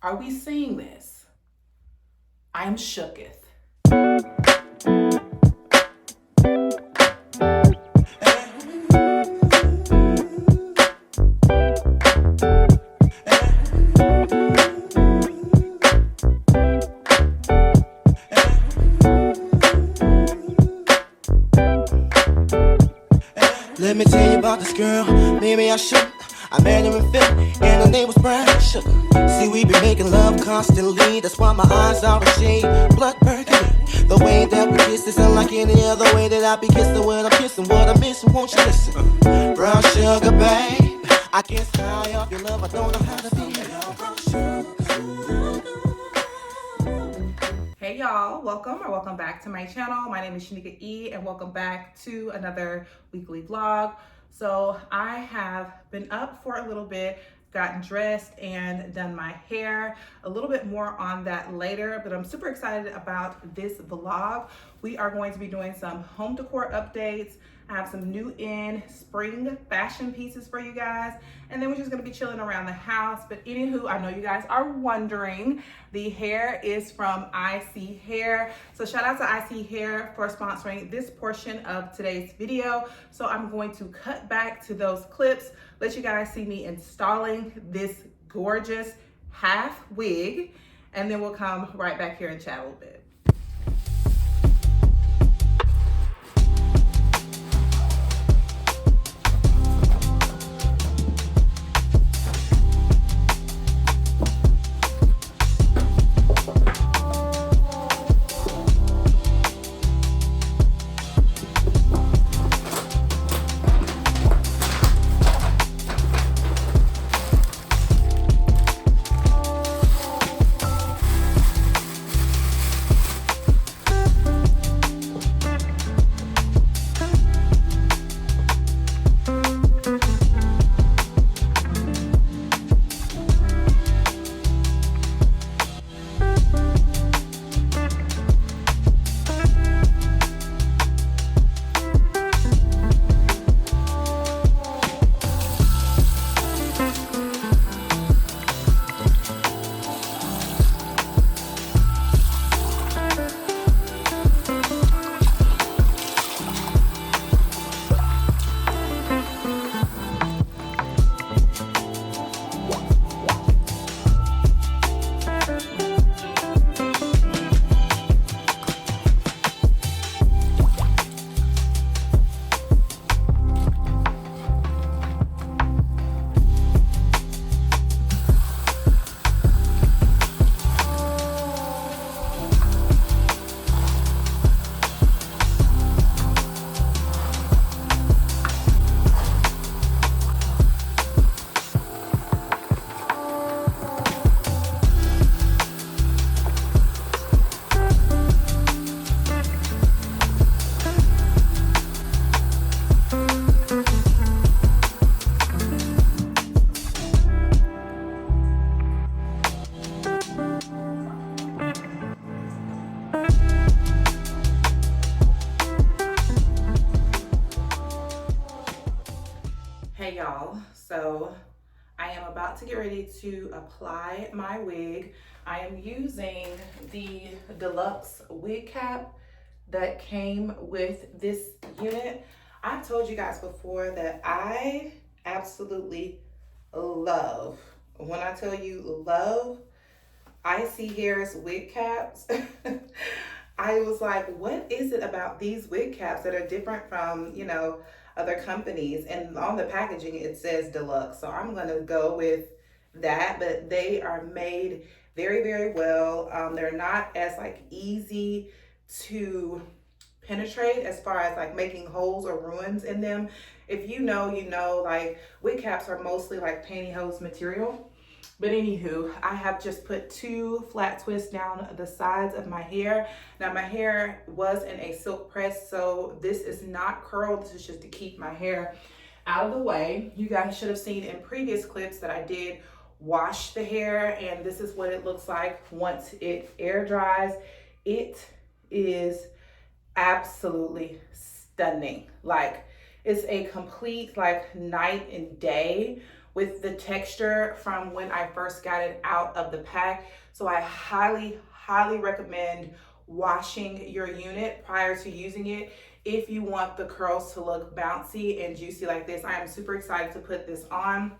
Are we seeing this? I'm shooketh. Let me tell you about this girl, maybe I shouldn't. I met her in Philly, and her name was Brown Sugar. See, we be making love constantly, that's why my eyes are a shade blood burgundy. The way that we kiss is unlike any other way that I be kissing when I'm kissing. What I'm missing, won't you listen? Brown sugar, babe, I can't stay off your love, I don't know how to be. Hey y'all, welcome back to my channel. My name is Shanika E and welcome back to another weekly vlog. So I have been up for a little bit, gotten dressed and done my hair. A little bit more on that later, but I'm super excited about this vlog. We are going to be doing some home decor updates. I have some new in spring fashion pieces for you guys. And then we're just gonna be chilling around the house. But anywho, I know you guys are wondering, the hair is from ISEE Hair. So shout out to ISEE Hair for sponsoring this portion of today's video. So I'm going to cut back to those clips, let you guys see me installing this gorgeous half wig, and then we'll come right back here and chat a little bit. Hey y'all, so I am about to get ready to apply my wig. I am using the deluxe wig cap that came with this unit. I've told you guys before that I absolutely love, when I tell you love, ISEE Hair's wig caps. I was like, what is it about these wig caps that are different from, you know, other companies? And on the packaging, it says deluxe. So I'm gonna go with that, but they are made very, very well. They're not as like easy to penetrate as far as like making holes or ruins in them. If you know, you know, like wig caps are mostly like pantyhose material. But anywho, I have just put 2 flat twists down the sides of my hair. Now my hair was in a silk press, so this is not curled. This is just to keep my hair out of the way. You guys should have seen in previous clips that I did wash the hair, and this is what it looks like once it air dries. It is absolutely stunning. Like, it's a complete like night and day with the texture from when I first got it out of the pack. So I highly recommend washing your unit prior to using it if you want the curls to look bouncy and juicy like this. I am super excited to put this on.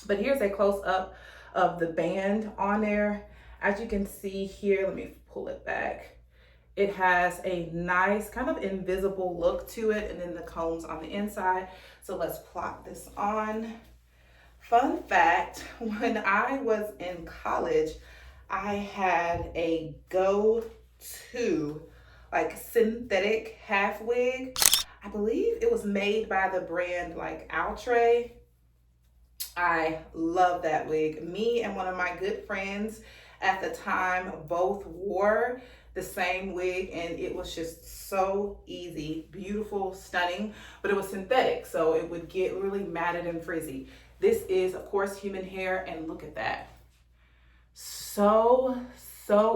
But here's a close up of the band on there. As you can see here, let me pull it back. It has a nice kind of invisible look to it, and then the combs on the inside. So let's plop this on. Fun fact, when I was in college, I had a go-to like synthetic half wig. I believe it was made by the brand like Outre. I love that wig. Me and one of my good friends at the time both wore the same wig, and it was just so easy, beautiful, stunning, but it was synthetic, so it would get really matted and frizzy. This is, of course, human hair, and look at that. So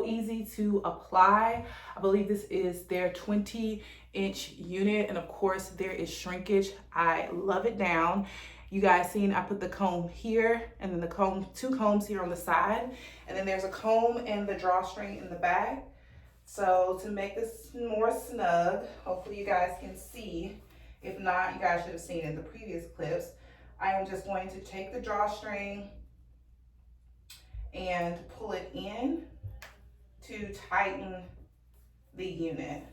easy to apply. I believe this is their 20-inch unit, and of course there is shrinkage. I love it down. You guys seen I put the comb here, and then the comb, two combs here on the side, and then there's a comb and the drawstring in the back. So to make this more snug, hopefully you guys can see. If not, you guys should have seen in the previous clips. I am just going to take the drawstring and pull it in to tighten the unit.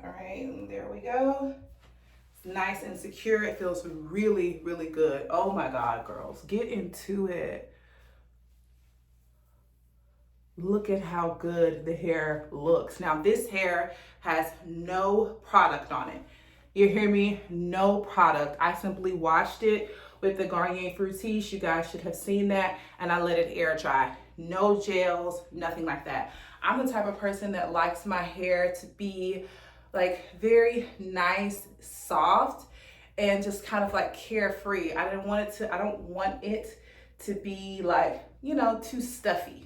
All right, and there we go. It's nice and secure. It feels really good. Oh my God, girls, get into it. Look at how good the hair looks. Now this hair has no product on it. You hear me? No product. I simply washed it with the Garnier Fructis. You guys should have seen that. And I let it air dry. No gels, nothing like that. I'm the type of person that likes my hair to be like very nice, soft, and just kind of like carefree. I don't want it to be like, you know, too stuffy.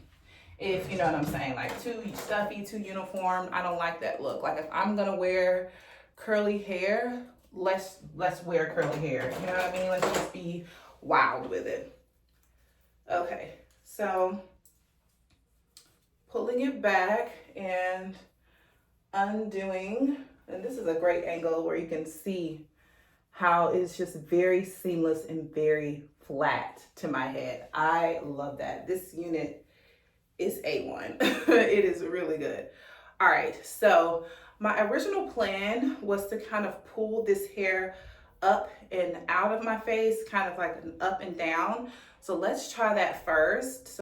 If you know what I'm saying, like too stuffy, too uniform. I don't like that look. Like if I'm gonna wear curly hair, let's wear curly hair. You know what I mean? Let's just be wild with it. Okay, so pulling it back and undoing, and this is a great angle where you can see how it's just very seamless and very flat to my head. I love that. This unit is A1. It is really good. All right, so my original plan was to kind of pull this hair up and out of my face, kind of like an up and down. So let's try that first.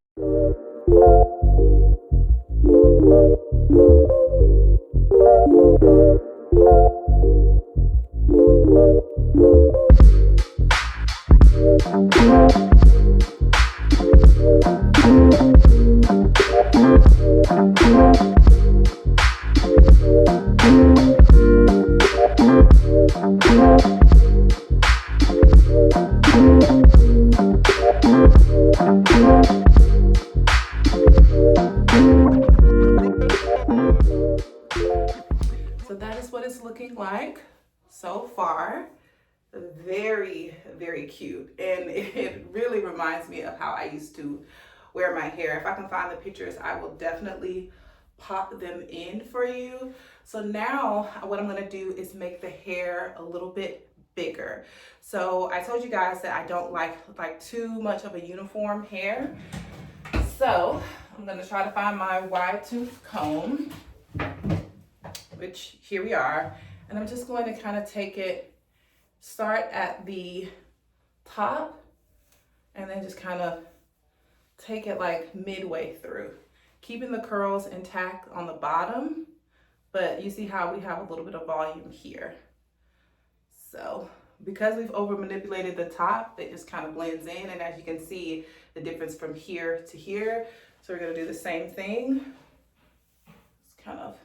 So that is what it's looking like so far. Very cute, and it really reminds me of how I used to wear my hair. If I can find the pictures, I will definitely pop them in for you. So now what I'm gonna do is make the hair a little bit bigger. So I told you guys that I don't like too much of a uniform hair. So I'm gonna try to find my wide tooth comb, which here we are. And I'm just going to kind of take it, start at the top, and then just kind of take it like midway through, keeping the curls intact on the bottom, but you see how we have a little bit of volume here. So because we've over manipulated the top, it just kind of blends in, and as you can see the difference from here to here. So we're gonna do the same thing. Just kind of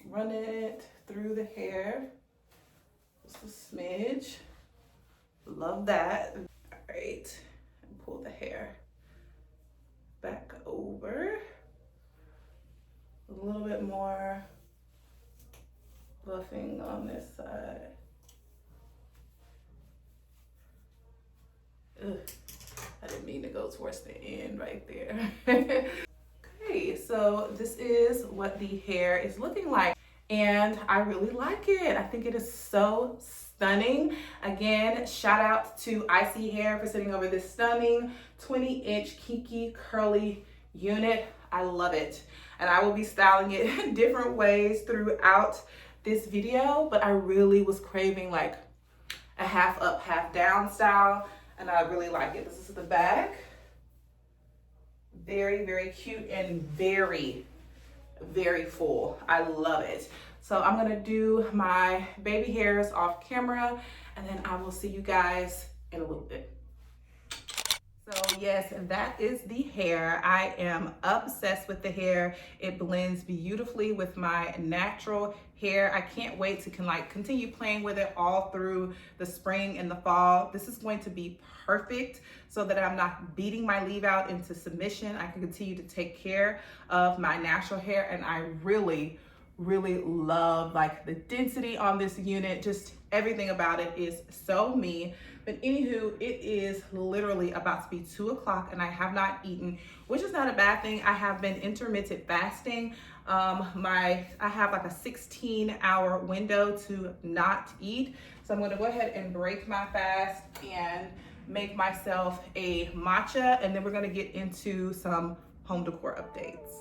run it through the hair, just a smidge. Love that. All right, and pull the hair back over. A little bit more buffing on this side. mean to go towards the end right there. Okay, so this is what the hair is looking like, and I really like it. I think it is so stunning. Again, shout out to ISEE Hair for sending over this stunning 20-inch Kinky curly unit. I love it, and I will be styling it different ways throughout this video, but I really was craving like a half up, half down style, and I really like it. This is the back. Very, very cute and very, very full. I love it. So I'm gonna do my baby hairs off camera, and then I will see you guys in a little bit. So yes, that is the hair. I am obsessed with the hair. It blends beautifully with my natural hair. I can't wait to continue playing with it all through the spring and the fall. This is going to be perfect so that I'm not beating my leave out into submission. I can continue to take care of my natural hair, and I really love like the density on this unit. Just everything about it is so me. But anywho, it is literally about to be 2 o'clock and I have not eaten, which is not a bad thing. I have been intermittent fasting. I have like a 16-hour window to not eat. So I'm gonna go ahead and break my fast and make myself a matcha, and then we're gonna get into some home decor updates.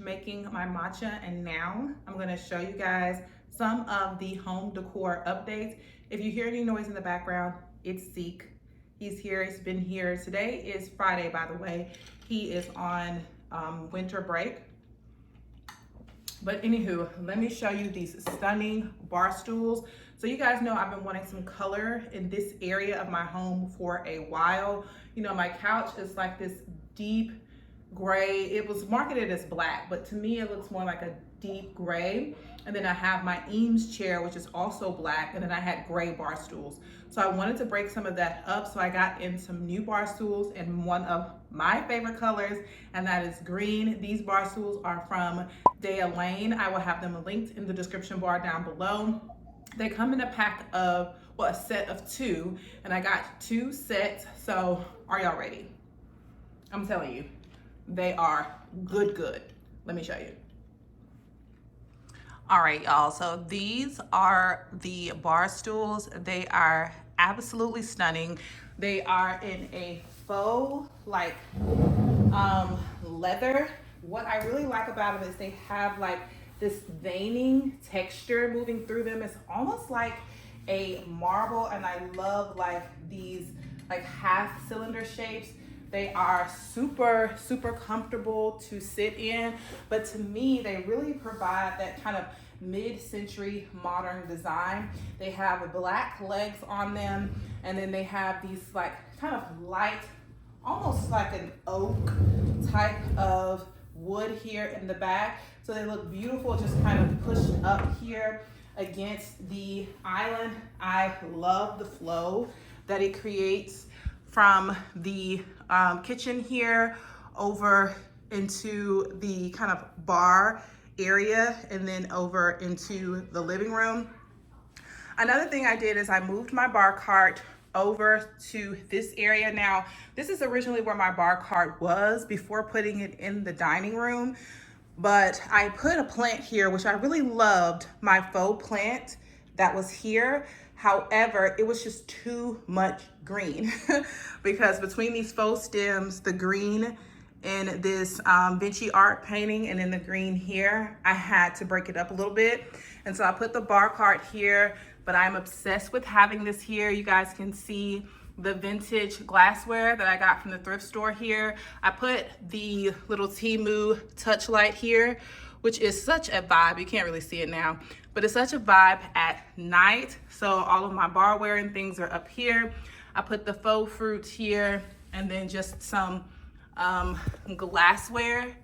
Making my matcha, and now I'm going to show you guys some of the home decor updates. If you hear any noise in the background, it's Zeke. He's here. He's been here. Today is Friday, by the way. He is on winter break. But anywho, let me show you these stunning bar stools. So you guys know I've been wanting some color in this area of my home for a while. You know, my couch is like this deep gray. It was marketed as black, but to me it looks more like a deep gray. And then I have my Eames chair, which is also black, and then I had gray bar stools. So I wanted to break some of that up, so I got in some new bar stools in one of my favorite colors, and that is green. These bar stools are from Dea Lane. I will have them linked in the description bar down below. They come in a pack of, well, a set of 2, and I got 2 sets. So are y'all ready? I'm telling you, they are good. Let me show you. All right, y'all, so these are the bar stools. They are absolutely stunning. They are in a faux like leather. What I really like about them is they have like this veining texture moving through them. It's almost like a marble, and I love like these like half cylinder shapes. They are super comfortable to sit in, but to me, they really provide that kind of mid-century modern design. They have black legs on them, and then they have these like kind of light, almost like an oak type of wood here in the back. So they look beautiful, just kind of pushed up here against the island. I love the flow that it creates from the kitchen here over into the kind of bar area and then over into the living room. Another thing I did is I moved my bar cart over to this area. Now, this is originally where my bar cart was before putting it in the dining room, but I put a plant here, which I really loved. My faux plant that was here However, it was just too much green because between these faux stems, the green in this Vinci art painting and then the green here, I had to break it up a little bit. And so I put the bar cart here, but I'm obsessed with having this here. You guys can see the vintage glassware that I got from the thrift store here. I put the little Temu touch light here, which is such a vibe. You can't really see it now, but it's such a vibe at night. So all of my barware and things are up here. I put the faux fruit here and then just some glassware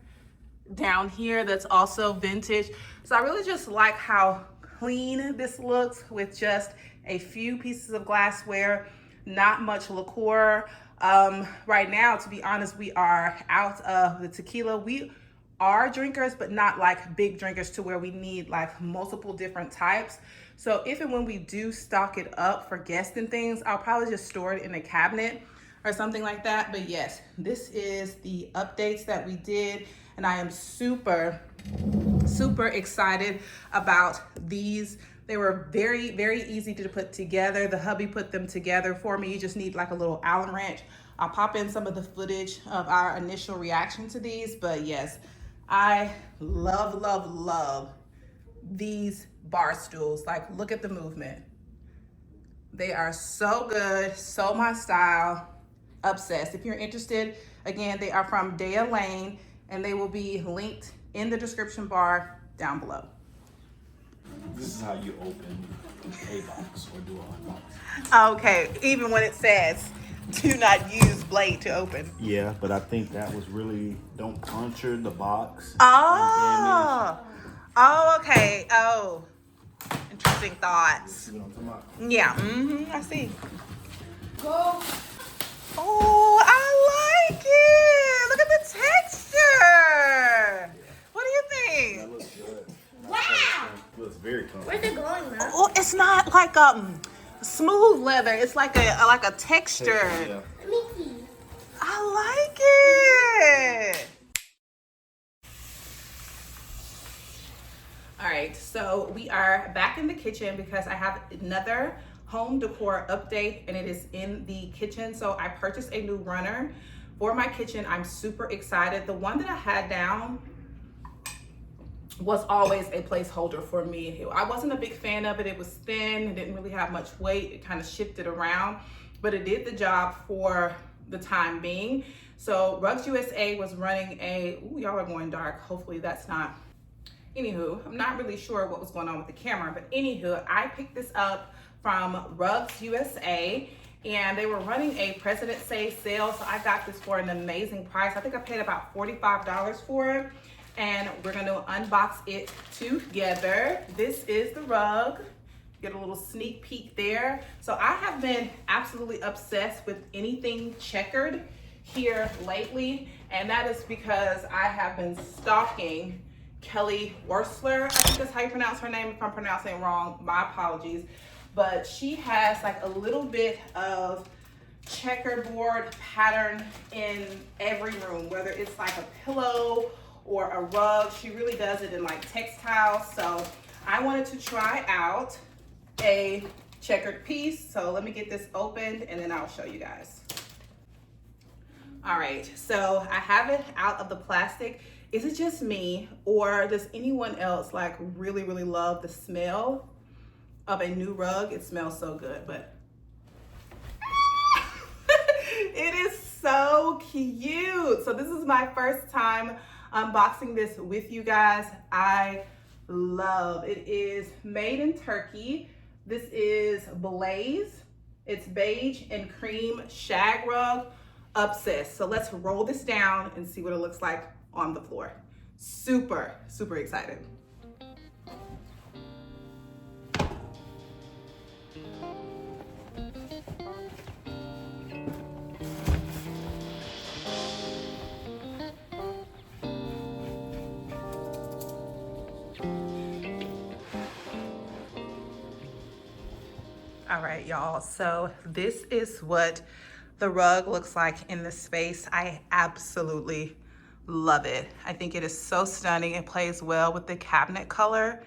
down here that's also vintage. So I really just like how clean this looks with just a few pieces of glassware, not much liqueur. Right now, to be honest, we are out of the tequila. We are drinkers, but not like big drinkers to where we need like multiple different types. So if and when we do stock it up for guests and things, I'll probably just store it in a cabinet or something like that. But yes, this is the updates that we did, and I am super excited about these. They were very easy to put together. The hubby put them together for me. You just need like a little Allen wrench. I'll pop in some of the footage of our initial reaction to these, but yes, I love these bar stools. Like, look at the movement. They are so good, so my style. Obsessed. If you're interested, again, they are from Dea Lane, and they will be linked in the description bar down below. This is how you open a box or do an unboxing. Okay, even when it says do not use blade to open. Yeah, but I think that was really, don't puncture the box. Oh, okay. Oh, interesting thoughts. See what I'm talking about? Yeah, I see. Go. Oh, I like it. Look at the texture. What do you think? That looks good. Wow. Looks very comfortable. Where's it going, Mom? Oh, it's not like smooth leather. It's like a texture. Yeah. Mickey. I like it. All right, so we are back in the kitchen because I have another home decor update, and it is in the kitchen. So I purchased a new runner for my kitchen. I'm super excited. The one that I had down was always a placeholder for me. I wasn't a big fan of it. It was thin, it didn't really have much weight. It kind of shifted around, but it did the job for the time being. So Rugs USA was running ooh, y'all are going dark. Hopefully that's not, anywho, I'm not really sure what was going on with the camera, but anywho, I picked this up from Rugs USA, and they were running a President's Day sale. So I got this for an amazing price. I think I paid about $45 for it, and we're gonna unbox it together. This is the rug. Get a little sneak peek there. So I have been absolutely obsessed with anything checkered here lately, and that is because I have been stalking Kelly Wursler. I think that's how you pronounce her name. If I'm pronouncing it wrong, my apologies. But she has like a little bit of checkerboard pattern in every room, whether it's like a pillow or a rug. She really does it in like textiles. So I wanted to try out a checkered piece. So let me get this opened and then I'll show you guys. All right, so I have it out of the plastic. Is it just me, or does anyone else like really love the smell of a new rug? It smells so good, but it is so cute. So this is my first time unboxing this with you guys. I love it. It is made in Turkey. This is Blaze. It's beige and cream shag rug. Obsessed. So let's roll this down and see what it looks like on the floor. Super excited. All right, y'all, so this is what the rug looks like in the space. I absolutely love it. I think it is so stunning. It plays well with the cabinet color.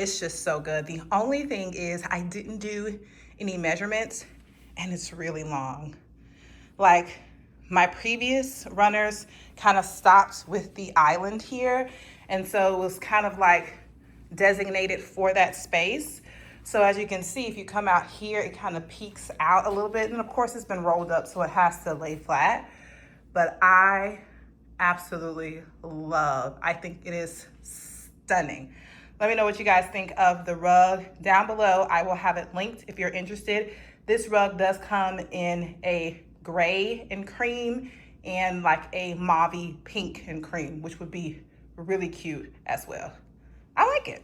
It's just so good. The only thing is I didn't do any measurements and it's really long. Like my previous runners kind of stopped with the island here. And so it was kind of like designated for that space. So as you can see, if you come out here, it kind of peeks out a little bit. And of course it's been rolled up, so it has to lay flat. But I absolutely love, I think it is stunning. Let me know what you guys think of the rug down below. I will have it linked if you're interested. This rug does come in a gray and cream and like a mauve pink and cream, which would be really cute as well. I like it.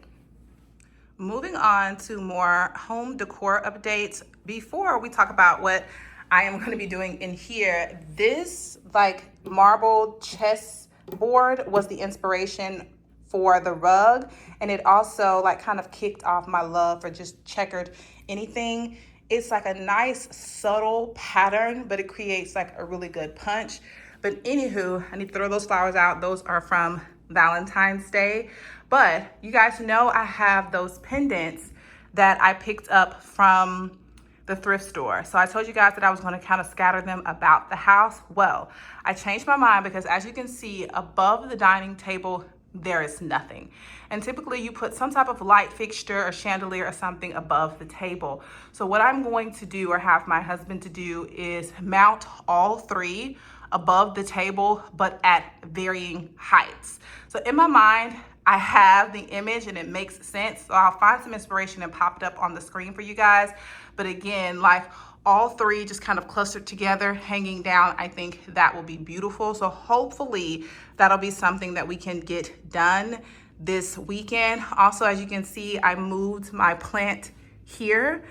Moving on to more home decor updates. Before we talk about what I am going to be doing in here, this like marble chessboard was the inspiration for the rug, and it also like kind of kicked off my love for just checkered anything. It's like a nice subtle pattern, but it creates like a really good punch. But anywho, I need to throw those flowers out. Those are from Valentine's Day. But you guys know I have those pendants that I picked up from the thrift store. So I told you guys that I was going to kind of scatter them about the house. Well, I changed my mind because as you can see above the dining table, there is nothing. And typically you put some type of light fixture or chandelier or something above the table. So what I'm going to do, or have my husband to do, is mount all three above the table, but at varying heights. So in my mind, I have the image and it makes sense. So I'll find some inspiration and pop it up on the screen for you guys. But again, like all three just kind of clustered together, hanging down, I think that will be beautiful. So hopefully that'll be something that we can get done this weekend. Also, as you can see, I moved my plant here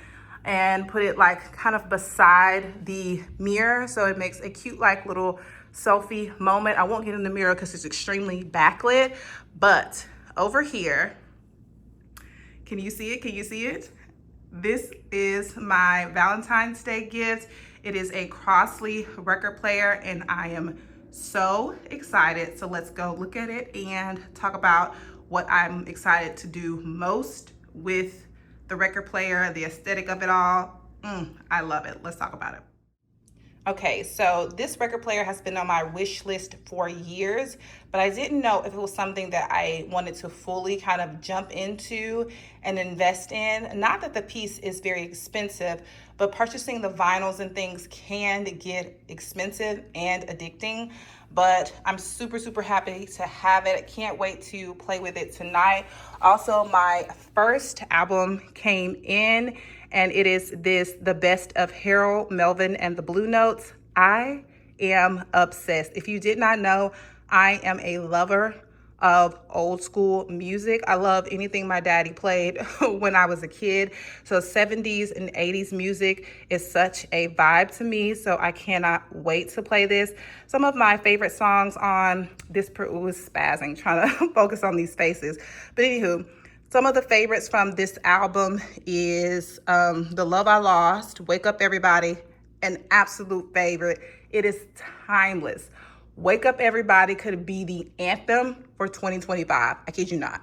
and put it like kind of beside the mirror. So it makes a cute like little selfie moment. I won't get in the mirror because it's extremely backlit, but over here, can you see it? Can you see it? This is my Valentine's Day gift. It is a Crossley record player and I am so excited. So let's go look at it and talk about what I'm excited to do most with the record player, the aesthetic of it all. I love it. Let's talk about it. Okay, so this record player has been on my wish list for years, but I didn't know if it was something that I wanted to fully kind of jump into and invest in. Not that the piece is very expensive, but purchasing the vinyls and things can get expensive and addicting. But I'm super, super happy to have it. I can't wait to play with it tonight. Also, my first album came in, and it is The Best of Harold Melvin and the Blue Notes. I am obsessed. If you did not know, I am a lover of old school music. I love anything my daddy played when I was a kid. So 70s and 80s music is such a vibe to me. So I cannot wait to play this. Some of my favorite songs on this, was spazzing, trying to focus on these faces. But anywho, some of the favorites from this album is The Love I Lost, Wake Up Everybody, an absolute favorite. It is timeless. Wake Up Everybody could be the anthem for 2025. I kid you not.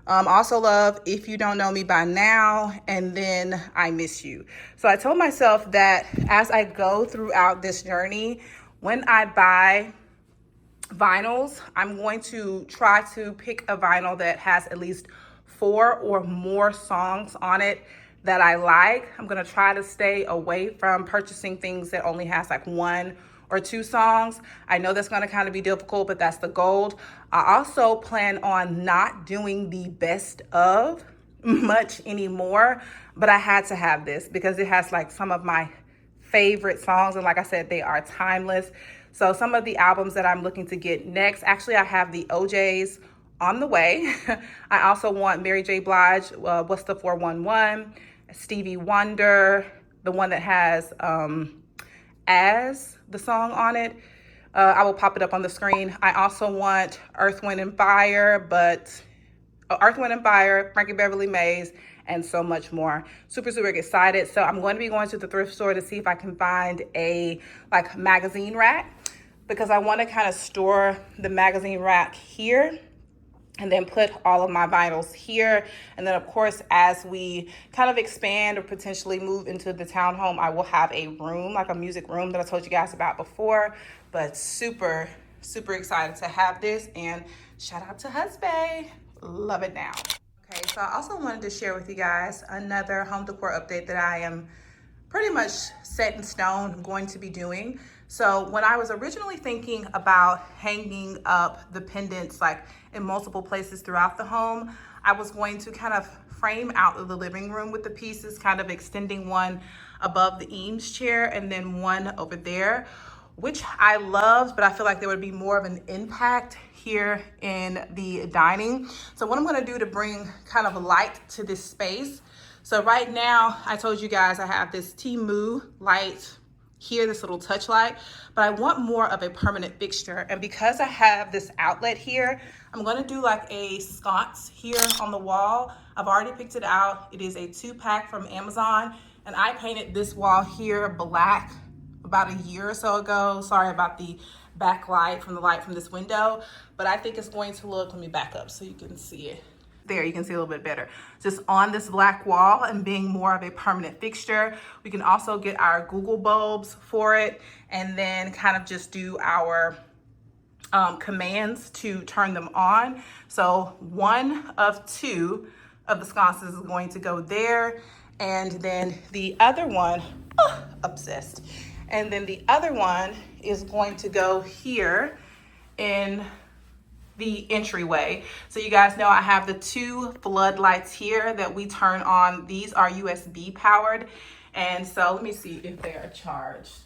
Also love If You Don't Know Me By Now, and then I Miss You. So I told myself that as I go throughout this journey, when I buy vinyls, I'm going to try to pick a vinyl that has at least 4 or more songs on it that I like. I'm gonna try to stay away from purchasing things that only has like 1 or 2 songs. I know that's gonna kind of be difficult, but that's the goal. I also plan on not doing the best of much anymore, but I had to have this because it has like some of my favorite songs. And like I said, they are timeless. So some of the albums that I'm looking to get next, actually I have the OJs on the way. I also want Mary J. Blige, What's the 411, Stevie Wonder, the one that has As the song on it. I will pop it up on the screen. I also want Earth, Wind and Fire, Frankie Beverly Mays, and so much more. Super, super excited. So I'm going to be going to the thrift store to see if I can find a like magazine rack, because I want to kind of store the magazine rack here and then put all of my vinyls here. And then of course, as we kind of expand or potentially move into the townhome, I will have a room, like a music room that I told you guys about before. But super, super excited to have this, and shout out to husband, love it now. Okay, so I also wanted to share with you guys another home decor update that I am pretty much set in stone going to be doing. So when I was originally thinking about hanging up the pendants like in multiple places throughout the home, I was going to kind of frame out the living room with the pieces, kind of extending one above the Eames chair and then one over there, which I loved, but I feel like there would be more of an impact here in the dining. So what I'm gonna do to bring kind of light to this space. So right now, I told you guys I have this Temu light here, this little touch light, but I want more of a permanent fixture. And because I have this outlet here, I'm gonna do like a sconce here on the wall. I've already picked it out. It is a 2-pack from Amazon, and I painted this wall here black about a year or so ago. Sorry about the backlight from the light from this window, but I think it's going to look, let me back up so you can see it. There, you can see a little bit better. Just on this black wall and being more of a permanent fixture. We can also get our Google bulbs for it and then kind of just do our commands to turn them on. So one of 2 of the sconces is going to go there, and then the other one, obsessed. And then the other one is going to go here in the entryway. So you guys know I have the 2 floodlights here that we turn on. These are USB powered. And so let me see if they are charged.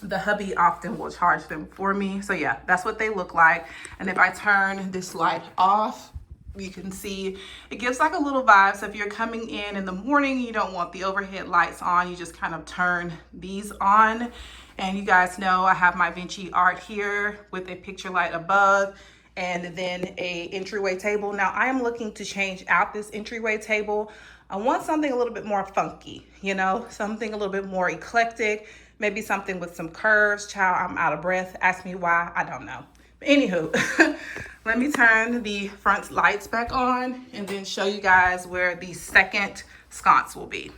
The hubby often will charge them for me. So yeah, that's what they look like. And if I turn this light off, you can see it gives like a little vibe. So if you're coming in the morning, you don't want the overhead lights on, you just kind of turn these on. And you guys know I have my Vinci art here with a picture light above and then a entryway table. Now I am looking to change out this entryway table. I want something a little bit more funky, you know, something a little bit more eclectic, maybe something with some curves. Child, I'm out of breath. Ask me why, I don't know. But anywho, let me turn the front lights back on and then show you guys where the second sconce will be.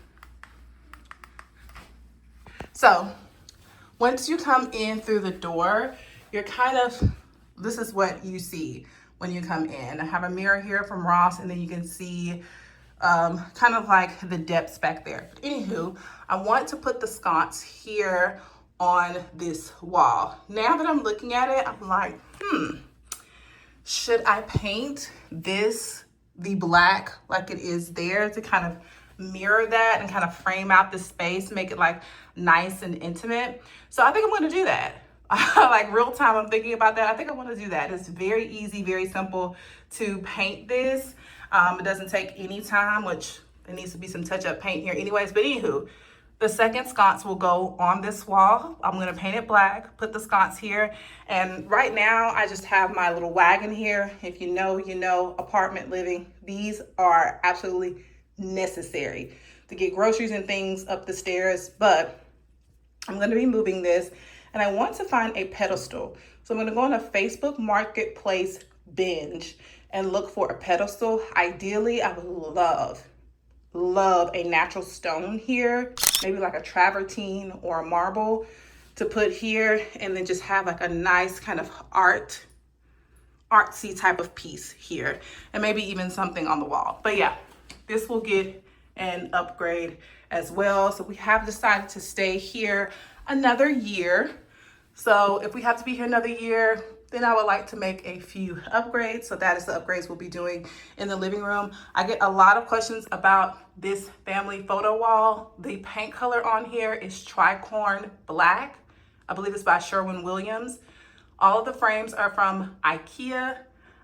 So once you come in through the door, you're kind of, this is what you see when you come in. I have a mirror here from Ross, and then you can see kind of like the depths back there. But anywho, I want to put the sconce here on this wall. Now that I'm looking at it, I'm like, should I paint this the black like it is there to kind of mirror that and kind of frame out the space, make it like nice and intimate? So I think I'm going to do that. Like real time, I'm thinking about that. I think I want to do that. It's very easy, very simple to paint this. It doesn't take any time, which there needs to be some touch up paint here anyways. But anywho, the second sconce will go on this wall. I'm gonna paint it black, put the sconce here. And right now I just have my little wagon here. If you know, you know, apartment living. These are absolutely necessary to get groceries and things up the stairs. But I'm gonna be moving this, and I want to find a pedestal. So I'm gonna go on a Facebook Marketplace binge and look for a pedestal. Ideally, I would love a natural stone here, maybe like a travertine or a marble to put here, and then just have like a nice kind of artsy type of piece here, and maybe even something on the wall. But yeah, this will get an upgrade as well. So we have decided to stay here another year. So if we have to be here another year, then I would like to make a few upgrades. So that is the upgrades we'll be doing in the living room. I get a lot of questions about this family photo wall. The paint color on here is tricorn black. I believe it's by Sherwin-Williams. All of the frames are from IKEA.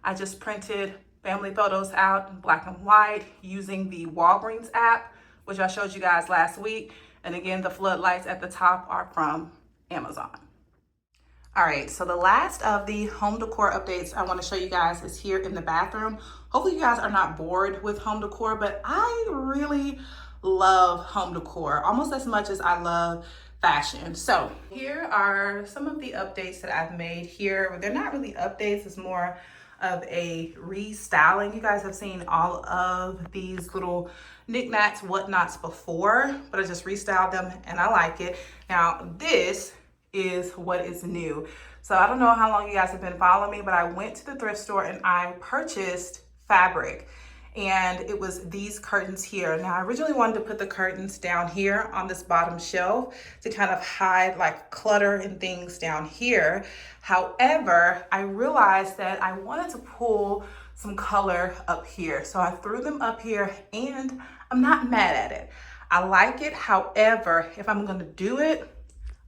I just printed family photos out in black and white using the Walgreens app, which I showed you guys last week. And again, the floodlights at the top are from Amazon. All right, so the last of the home decor updates I want to show you guys is here in the bathroom. Hopefully you guys are not bored with home decor, but I really love home decor almost as much as I love fashion. So here are some of the updates that I've made here. They're not really updates, it's more of a restyling. You guys have seen all of these little knickknacks, whatnots before, but I just restyled them and I like it. Now, this is what is new. So I don't know how long you guys have been following me, but I went to the thrift store and I purchased fabric. And it was these curtains here. Now, I originally wanted to put the curtains down here on this bottom shelf to kind of hide like clutter and things down here. However, I realized that I wanted to pull some color up here. So I threw them up here and I'm not mad at it. I like it. However, if I'm gonna do it,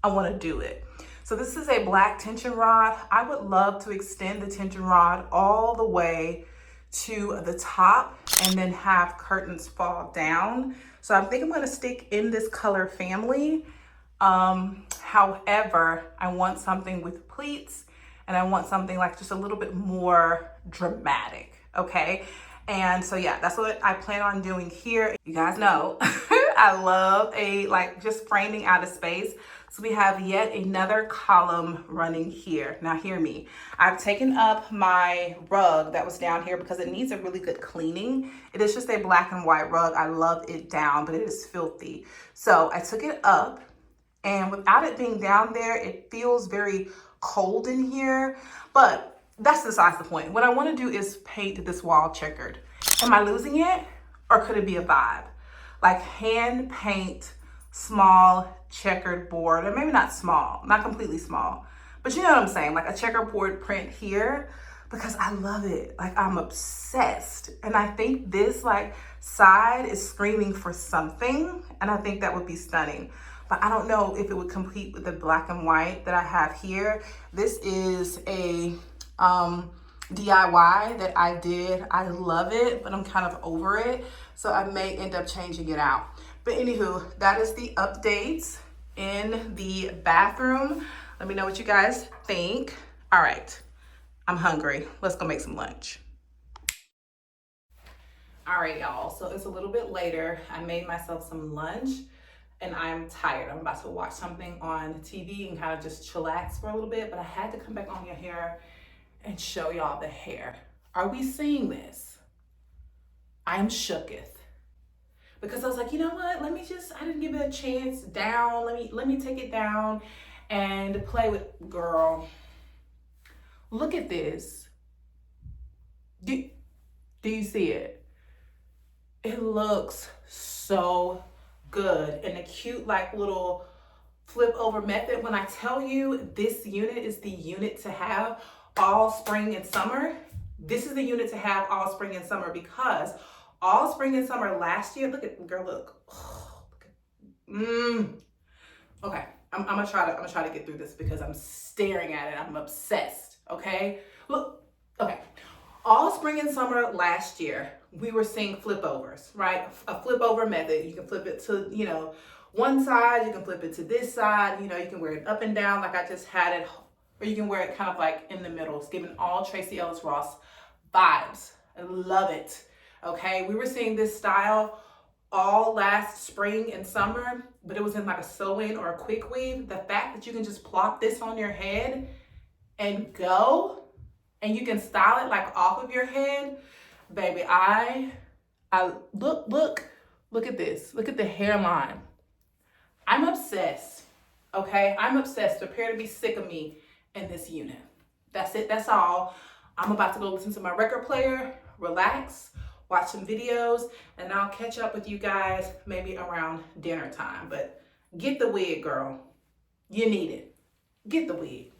I wanna do it. So this is a black tension rod. I would love to extend the tension rod all the way to the top and then have curtains fall down. So I think I'm gonna stick in this color family. However, I want something with pleats and I want something like just a little bit more dramatic, okay? And so yeah, that's what I plan on doing here. You guys know, I love just framing out of space. So we have yet another column running here. Now hear me. I've taken up my rug that was down here because it needs a really good cleaning. It is just a black and white rug. I love it down, but it is filthy. So I took it up and without it being down there, it feels very cold in here, but that's besides the point. What I want to do is paint this wall checkered. Am I losing it or could it be a vibe? Like hand paint small checkered board, or maybe not small, not completely small, but you know what I'm saying, like a checkerboard print here, because I love it. Like I'm obsessed. And I think this like side is screaming for something, and I think that would be stunning. But I don't know if it would compete with the black and white that I have here. This is a DIY that I did. I love it, but I'm kind of over it. So I may end up changing it out. But anywho, that is the updates in the bathroom. Let me know what you guys think. All right, I'm hungry. Let's go make some lunch. All right, y'all, so it's a little bit later. I made myself some lunch and I'm tired. I'm about to watch something on TV and kind of just chillax for a little bit, but I had to come back on your hair and show y'all the hair. Are we seeing this? I'm shooketh. Because I was like, you know what? I didn't give it a chance down. Let me take it down and play with, girl. Look at this. Do you see it? It looks so good. And a cute like little flip over method. When I tell you this unit is the unit to have all spring and summer, this is the unit to have all spring and summer, because all spring and summer last year, look at, girl, look. Oh, look at, okay, I'm gonna try to get through this because I'm staring at it. I'm obsessed, okay? Look, okay. All spring and summer last year, we were seeing flip overs, right? A flip over method. You can flip it to, one side, you can flip it to this side, you can wear it up and down like I just had it, or you can wear it kind of like in the middle. It's giving all Tracy Ellis Ross vibes. I love it. Okay, we were seeing this style all last spring and summer, but it was in like a sew-in or a quick weave. The fact that you can just plop this on your head and go, and you can style it like off of your head, baby, I look at this. Look at the hairline. I'm obsessed, okay? I'm obsessed. Prepare to be sick of me in this unit. That's it, that's all. I'm about to go listen to my record player, relax, watch some videos, and I'll catch up with you guys maybe around dinner time. But get the wig, girl. You need it. Get the wig.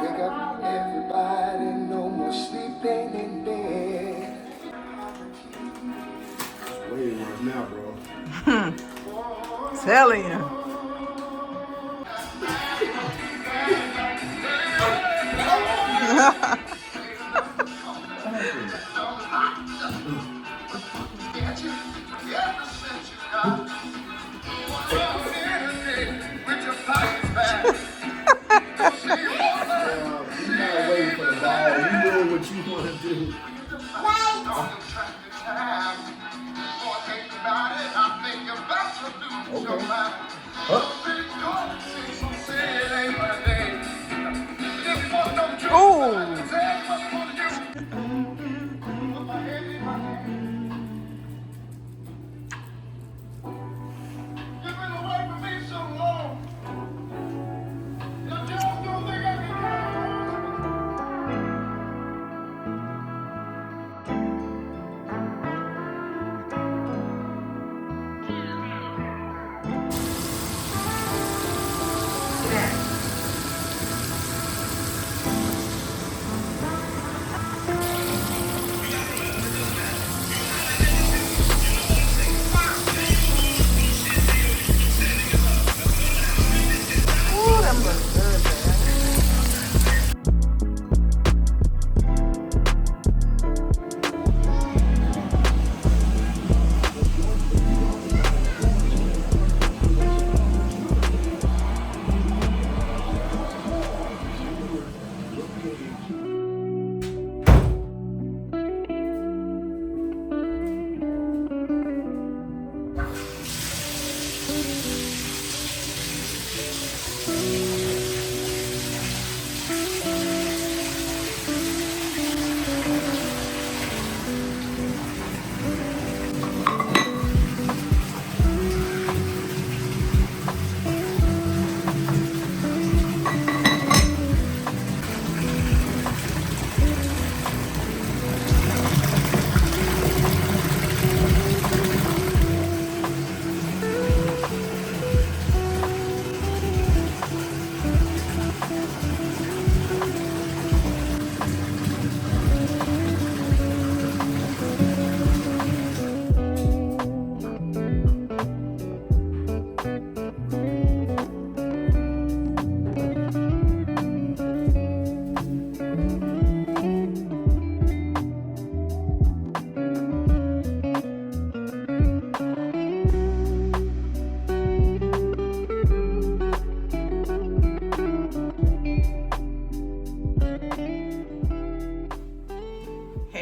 Wake up, everybody, no more sleeping in bed. It's way worse now, bro. Telling you. You're not waiting for the ball. You doing what you want to do.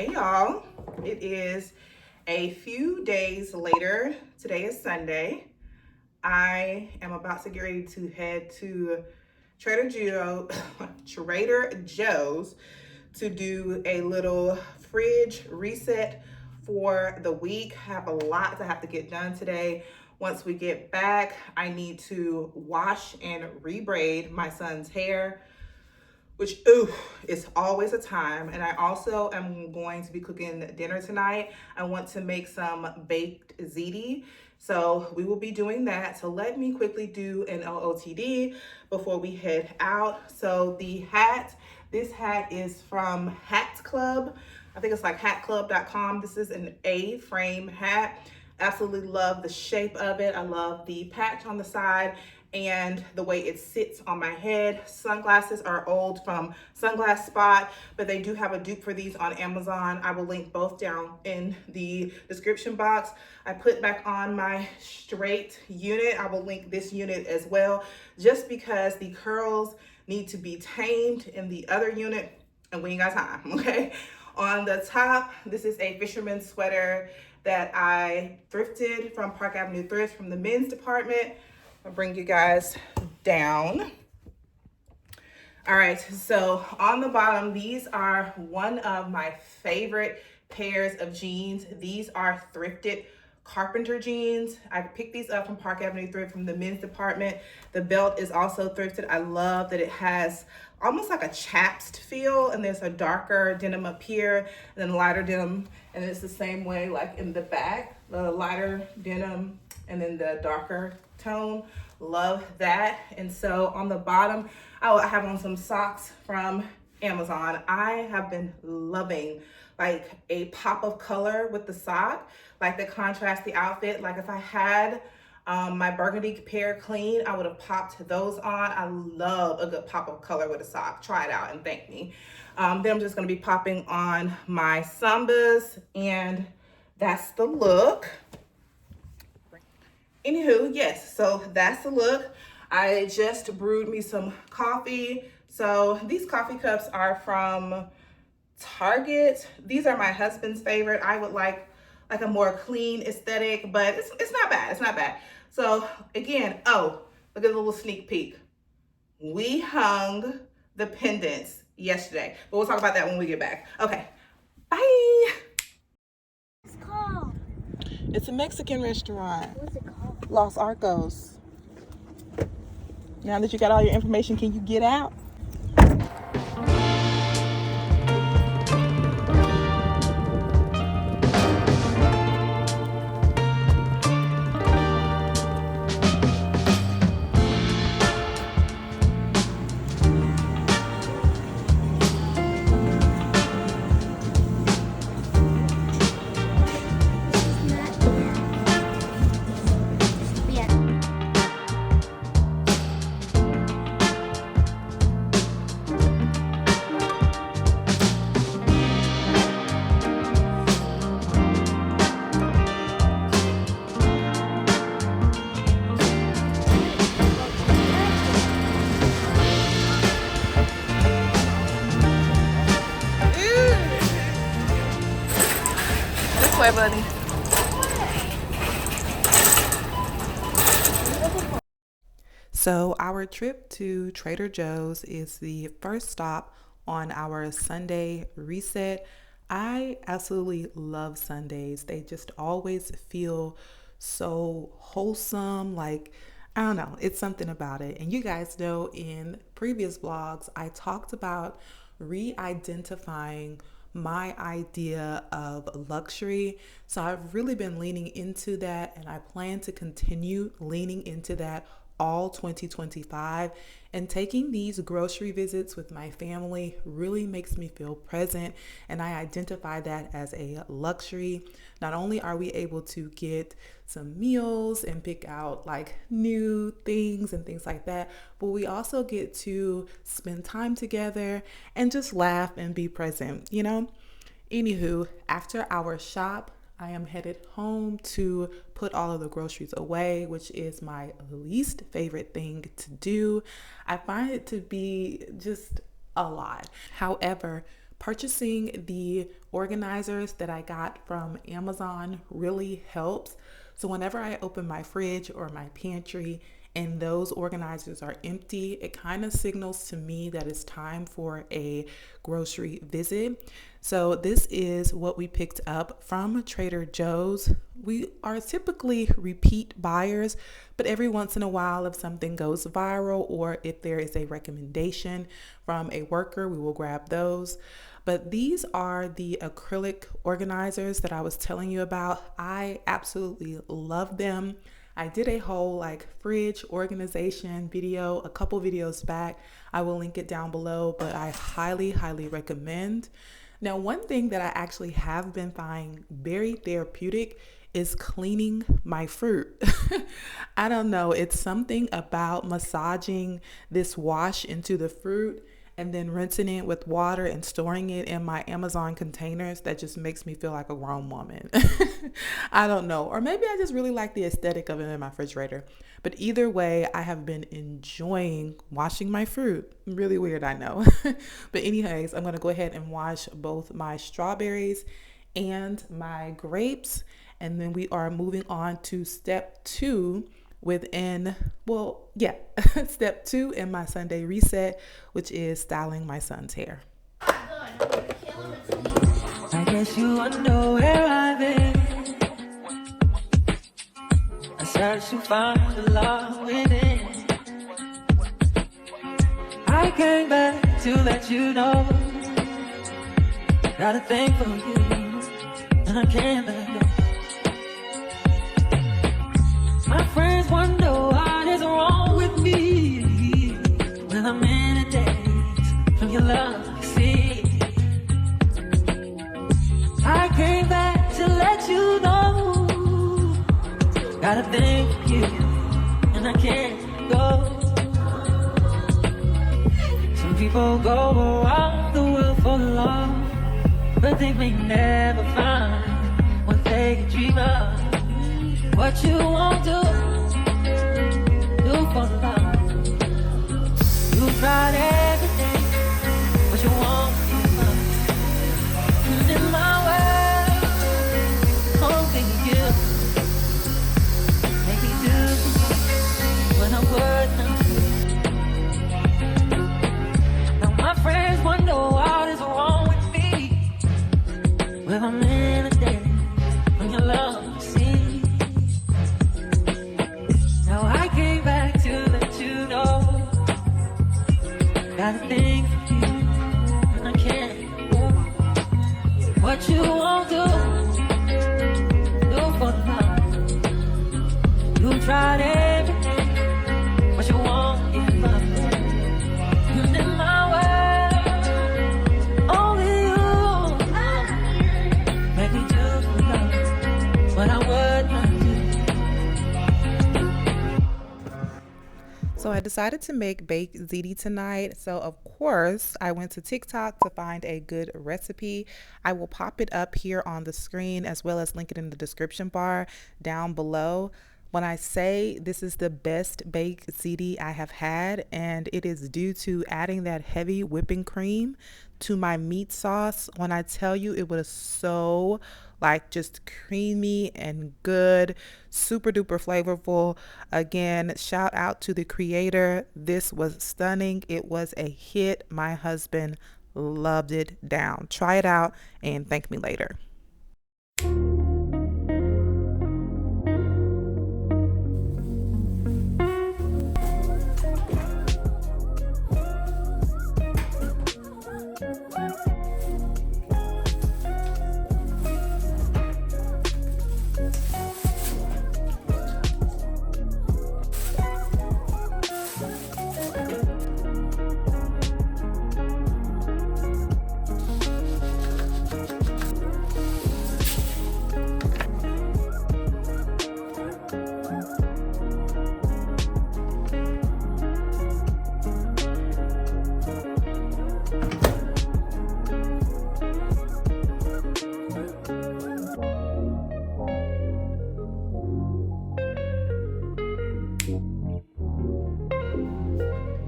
Hey y'all, it is a few days later. Today is Sunday. I am about to get ready to head to Trader Joe's to do a little fridge reset for the week. I have a lot to have to get done today. Once we get back, I need to wash and rebraid my son's hair, which is always a time. And I also am going to be cooking dinner tonight. I want to make some baked ziti, so we will be doing that. So let me quickly do an OOTD before we head out. So the hat, this hat is from Hat Club. I think it's like hatclub.com. This is an A-frame hat. Absolutely love the shape of it. I love the patch on the side and the way it sits on my head. Sunglasses are old from Sunglass Spot, but they do have a dupe for these on Amazon. I will link both down in the description box. I put back on my straight unit. I will link this unit as well, just because the curls need to be tamed in the other unit and we ain't got time, okay? On the top, this is a fisherman's sweater that I thrifted from Park Avenue Thrift from the men's department. I'll bring you guys down. All right, so on the bottom, these are one of my favorite pairs of jeans. These are thrifted carpenter jeans. I picked these up from Park Avenue Thrift from the men's department. The belt is also thrifted. I love that it has almost like a chaps feel, and there's a darker denim up here and then lighter denim, and it's the same way like in the back, the lighter denim and then the darker tone. Love that. And so on the bottom, I have on some socks from Amazon. I have been loving like a pop of color with the sock, like that contrasts the outfit. Like if I had my burgundy pair clean, I would have popped those on. I love a good pop of color with a sock. Try it out and thank me. Then I'm just gonna be popping on my Sambas, and that's the look. Anywho, yes, so that's the look. I just brewed me some coffee. So these coffee cups are from Target. These are my husband's favorite. I would like a more clean aesthetic, but it's not bad. It's not bad. So again, oh, look at the little sneak peek. We hung the pendants yesterday, but we'll talk about that when we get back. Okay, bye. It's called? It's a Mexican restaurant. What's it called? Los Arcos. Now that you got all your information, can you get out? Way, buddy. So our trip to Trader Joe's is the first stop on our Sunday reset. I absolutely love Sundays. They just always feel so wholesome. Like, I don't know, it's something about it. And you guys know in previous vlogs, I talked about re-identifying my idea of luxury. So I've really been leaning into that, and I plan to continue leaning into that all 2025. And taking these grocery visits with my family really makes me feel present, and I identify that as a luxury. Not only are we able to get some meals and pick out like new things and things like that, but we also get to spend time together and just laugh and be present, you know? Anywho, after our shop, I am headed home to put all of the groceries away, which is my least favorite thing to do. I find it to be just a lot. However, Purchasing the organizers that I got from Amazon really helps. So whenever I open my fridge or my pantry and those organizers are empty, it kind of signals to me that it's time for a grocery visit. So this is what we picked up from Trader Joe's. We are typically repeat buyers, but every once in a while, if something goes viral or if there is a recommendation from a worker, we will grab those. But these are the acrylic organizers that I was telling you about. I absolutely love them. I did a whole fridge organization video a couple videos back. I will link it down below, but I highly, highly recommend. Now, one thing that I actually have been finding very therapeutic is cleaning my fruit. I don't know, it's something about massaging this wash into the fruit and then rinsing it with water and storing it in my Amazon containers that just makes me feel like a grown woman. I don't know. Or maybe I just really like the aesthetic of it in my refrigerator. But either way, I have been enjoying washing my fruit. Really weird, I know. But anyways, I'm going to go ahead and wash both my strawberries and my grapes. And then we are moving on to step 2 step 2 in my Sunday reset, which is styling my son's hair. I guess you wonder where I've been. I search to find the love within. I came back to let you know. Got a thing for you, and I can't let go. My friends wonder what is wrong with me when I'm in a daze from your love, you see. I came back to let you know. Got a thing for you, and I can't go. Some people go around the world for love, but they may never find what they dream of. What you won't do for love. You tried everything, but you won't give up. And in my world, only you make me do what I would not do. Now my friends wonder what is wrong with me when I'm in a day when your love, you see. Now I came back to let you know. Got a thing for you, and I can't go. What you won't do for love. You tried everything, but you won't give up. You in my world, only you make me do for love what I would not do. So I decided to make baked ziti tonight. So of course I went to TikTok to find a good recipe. I will pop it up here on the screen as well as link it in the description bar down below. When I say this is the best baked ziti I have had, and it is due to adding that heavy whipping cream to my meat sauce. When I tell you it was so just creamy and good, super duper flavorful. Again, shout out to the creator. This was stunning. It was a hit. My husband loved it down. Try it out and thank me later.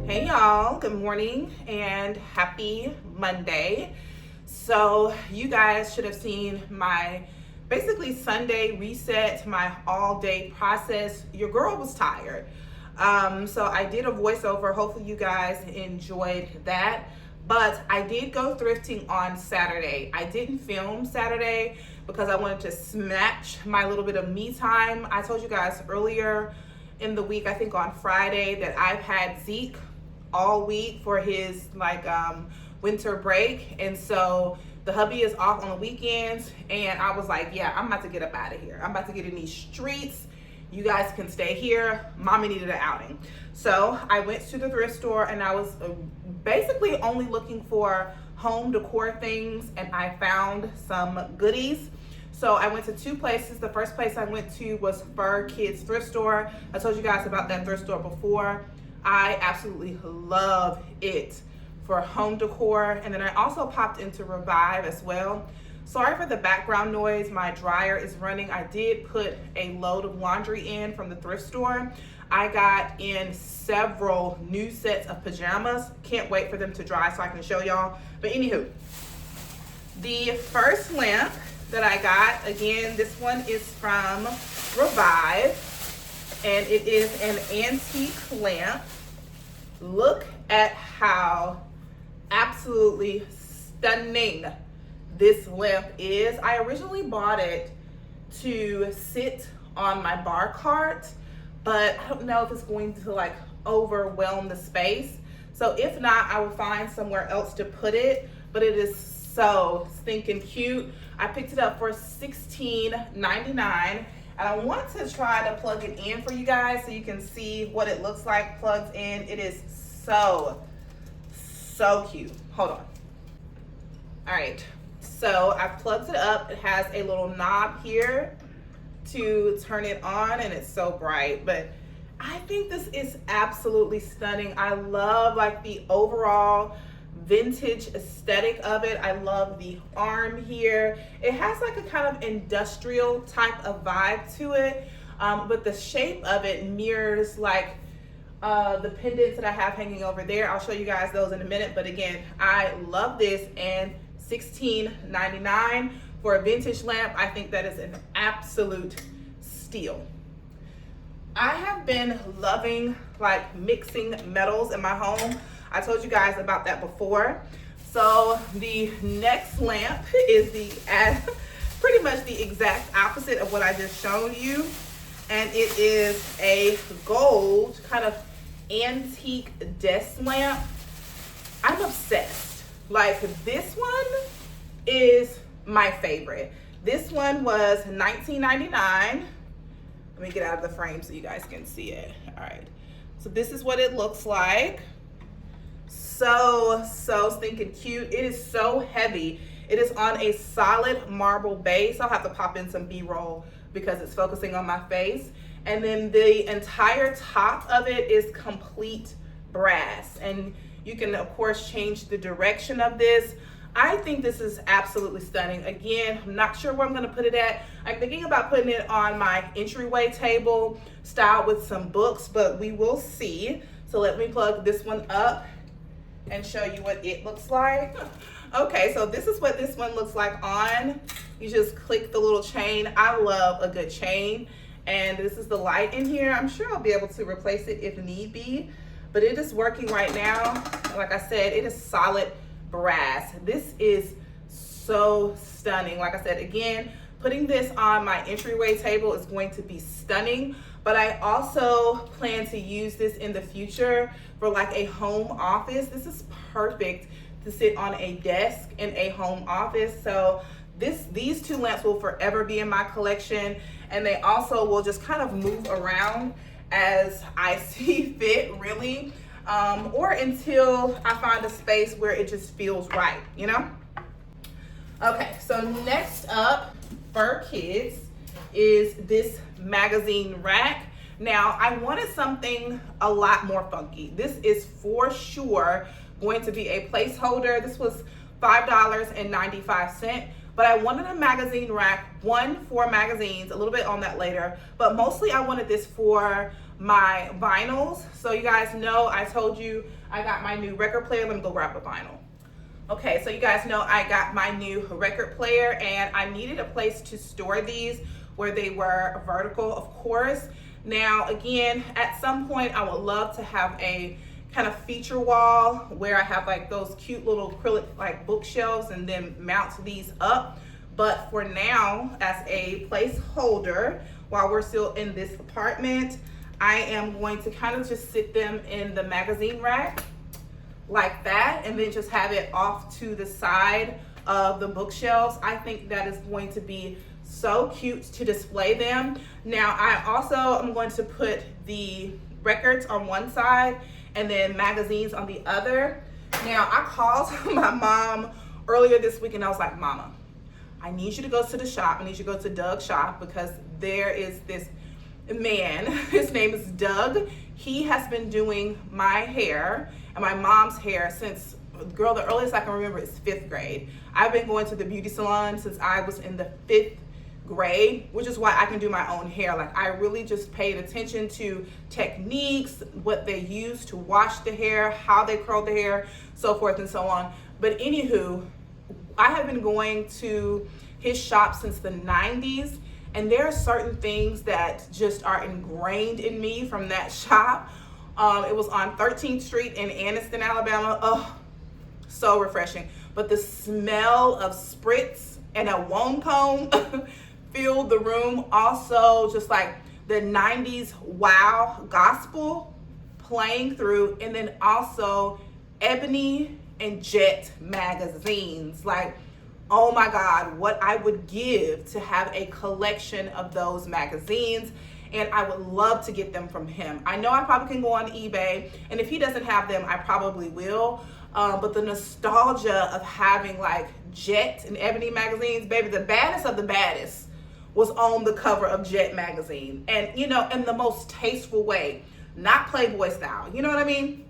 Hey y'all, good morning and happy Monday. So you guys should have seen my basically Sunday reset, my all day process. Your girl was tired. So I did a voiceover. Hopefully you guys enjoyed that. But I did go thrifting on Saturday. I didn't film Saturday because I wanted to snatch my little bit of me time. I told you guys earlier in the week, I think on Friday, that I've had Zeke all week for his winter break. And so the hubby is off on the weekends. And I was like, yeah, I'm about to get up out of here. I'm about to get in these streets. You guys can stay here. Mommy needed an outing. So I went to the thrift store and I was basically only looking for home decor things, and I found some goodies. So I went to two places. The first place I went to was Fur Kids Thrift Store. I told you guys about that thrift store before. I absolutely love it for home decor. And then I also popped into Revive as well. Sorry for the background noise. My dryer is running. I did put a load of laundry in from the thrift store. I got in several new sets of pajamas. Can't wait for them to dry so I can show y'all. But anywho, the first lamp that I got, again, this one is from Revive, and it is an antique lamp. Look at how absolutely stunning this lamp is. I originally bought it to sit on my bar cart, but I don't know if it's going to overwhelm the space. So if not, I will find somewhere else to put it, but it is so stinking cute. I picked it up for $16.99, and I want to try to plug it in for you guys so you can see what it looks like plugged in. It is so cute. Hold on. All right. So I've plugged it up. It has a little knob here to turn it on, and it's so bright. But I think this is absolutely stunning. I love the overall vintage aesthetic of it. I love the arm here. It has a kind of industrial type of vibe to it, but the shape of it mirrors the pendants that I have hanging over there. I'll show you guys those in a minute. But again, I love this, and $16.99 for a vintage lamp. I think that is an absolute steal. I have been loving mixing metals in my home. I told you guys about that before. So the next lamp is pretty much the exact opposite of what I just showed you. And it is a gold kind of antique desk lamp. I'm obsessed. This one is my favorite. This one was $19.99. Let me get out of the frame so you guys can see it. All right. So this is what it looks like. So stinking cute. It is so heavy. It is on a solid marble base. I'll have to pop in some B-roll because it's focusing on my face. And then the entire top of it is complete brass. And you can, of course, change the direction of this. I think this is absolutely stunning. Again, I'm not sure where I'm going to put it at. I'm thinking about putting it on my entryway table styled with some books, but we will see. So let me plug this one up and show you what it looks like. Okay, so this is what this one looks like on. You just click the little chain. I love a good chain. And this is the light in here. I'm sure I'll be able to replace it if need be, but it is working right now. Like I said, it is solid brass. This is so stunning. Like I said, again, putting this on my entryway table is going to be stunning, but I also plan to use this in the future for a home office. This is perfect to sit on a desk in a home office. So these two lamps will forever be in my collection, and they also will just kind of move around as I see fit, really. Or until I find a space where it just feels right, you know? Okay, so next up for kids is this magazine rack. Now, I wanted something a lot more funky. This is for sure going to be a placeholder. This was $5.95, but I wanted a magazine rack, one for magazines, a little bit on that later, but mostly I wanted this for my vinyls. So you guys know I told you I got my new record player. Let me go grab a vinyl. Okay, so you guys know I got my new record player and I needed a place to store these where they were vertical, of course. Now, again, at some point I would love to have a kind of feature wall where I have like those cute little acrylic like bookshelves and then mount these up. But for now, as a placeholder, while we're still in this apartment, I am going to kind of just sit them in the magazine rack like that, and then just have it off to the side of the bookshelves. I think that is going to be so cute to display them. Now, I also am going to put the records on one side and then magazines on the other. Now, I called my mom earlier this week and I was like, Mama, I need you to go to the shop. I need you to go to Doug's shop because there is this man, his name is Doug. He has been doing my hair and my mom's hair since, girl, the earliest I can remember is 5th grade. I've been going to the beauty salon since I was in the 5th grade, which is why I can do my own hair. Like, I really just paid attention to techniques, what they use to wash the hair, how they curl the hair, so forth and so on. But anywho, I have been going to his shop since the 90s, and there are certain things that just are ingrained in me from that shop. It was on 13th Street in Anniston, Alabama. Oh, so refreshing. But the smell of spritz and a wand comb filled the room. Also, just like the 90s wow gospel playing through, and then also Ebony and Jet magazines. Like, oh my God, what I would give to have a collection of those magazines. And I would love to get them from him. I know I probably can go on eBay, and if he doesn't have them, I probably will. But the nostalgia of having like Jet and Ebony magazines, baby, the baddest of the baddest was on the cover of Jet magazine. And, you know, in the most tasteful way, not Playboy style, you know what I mean?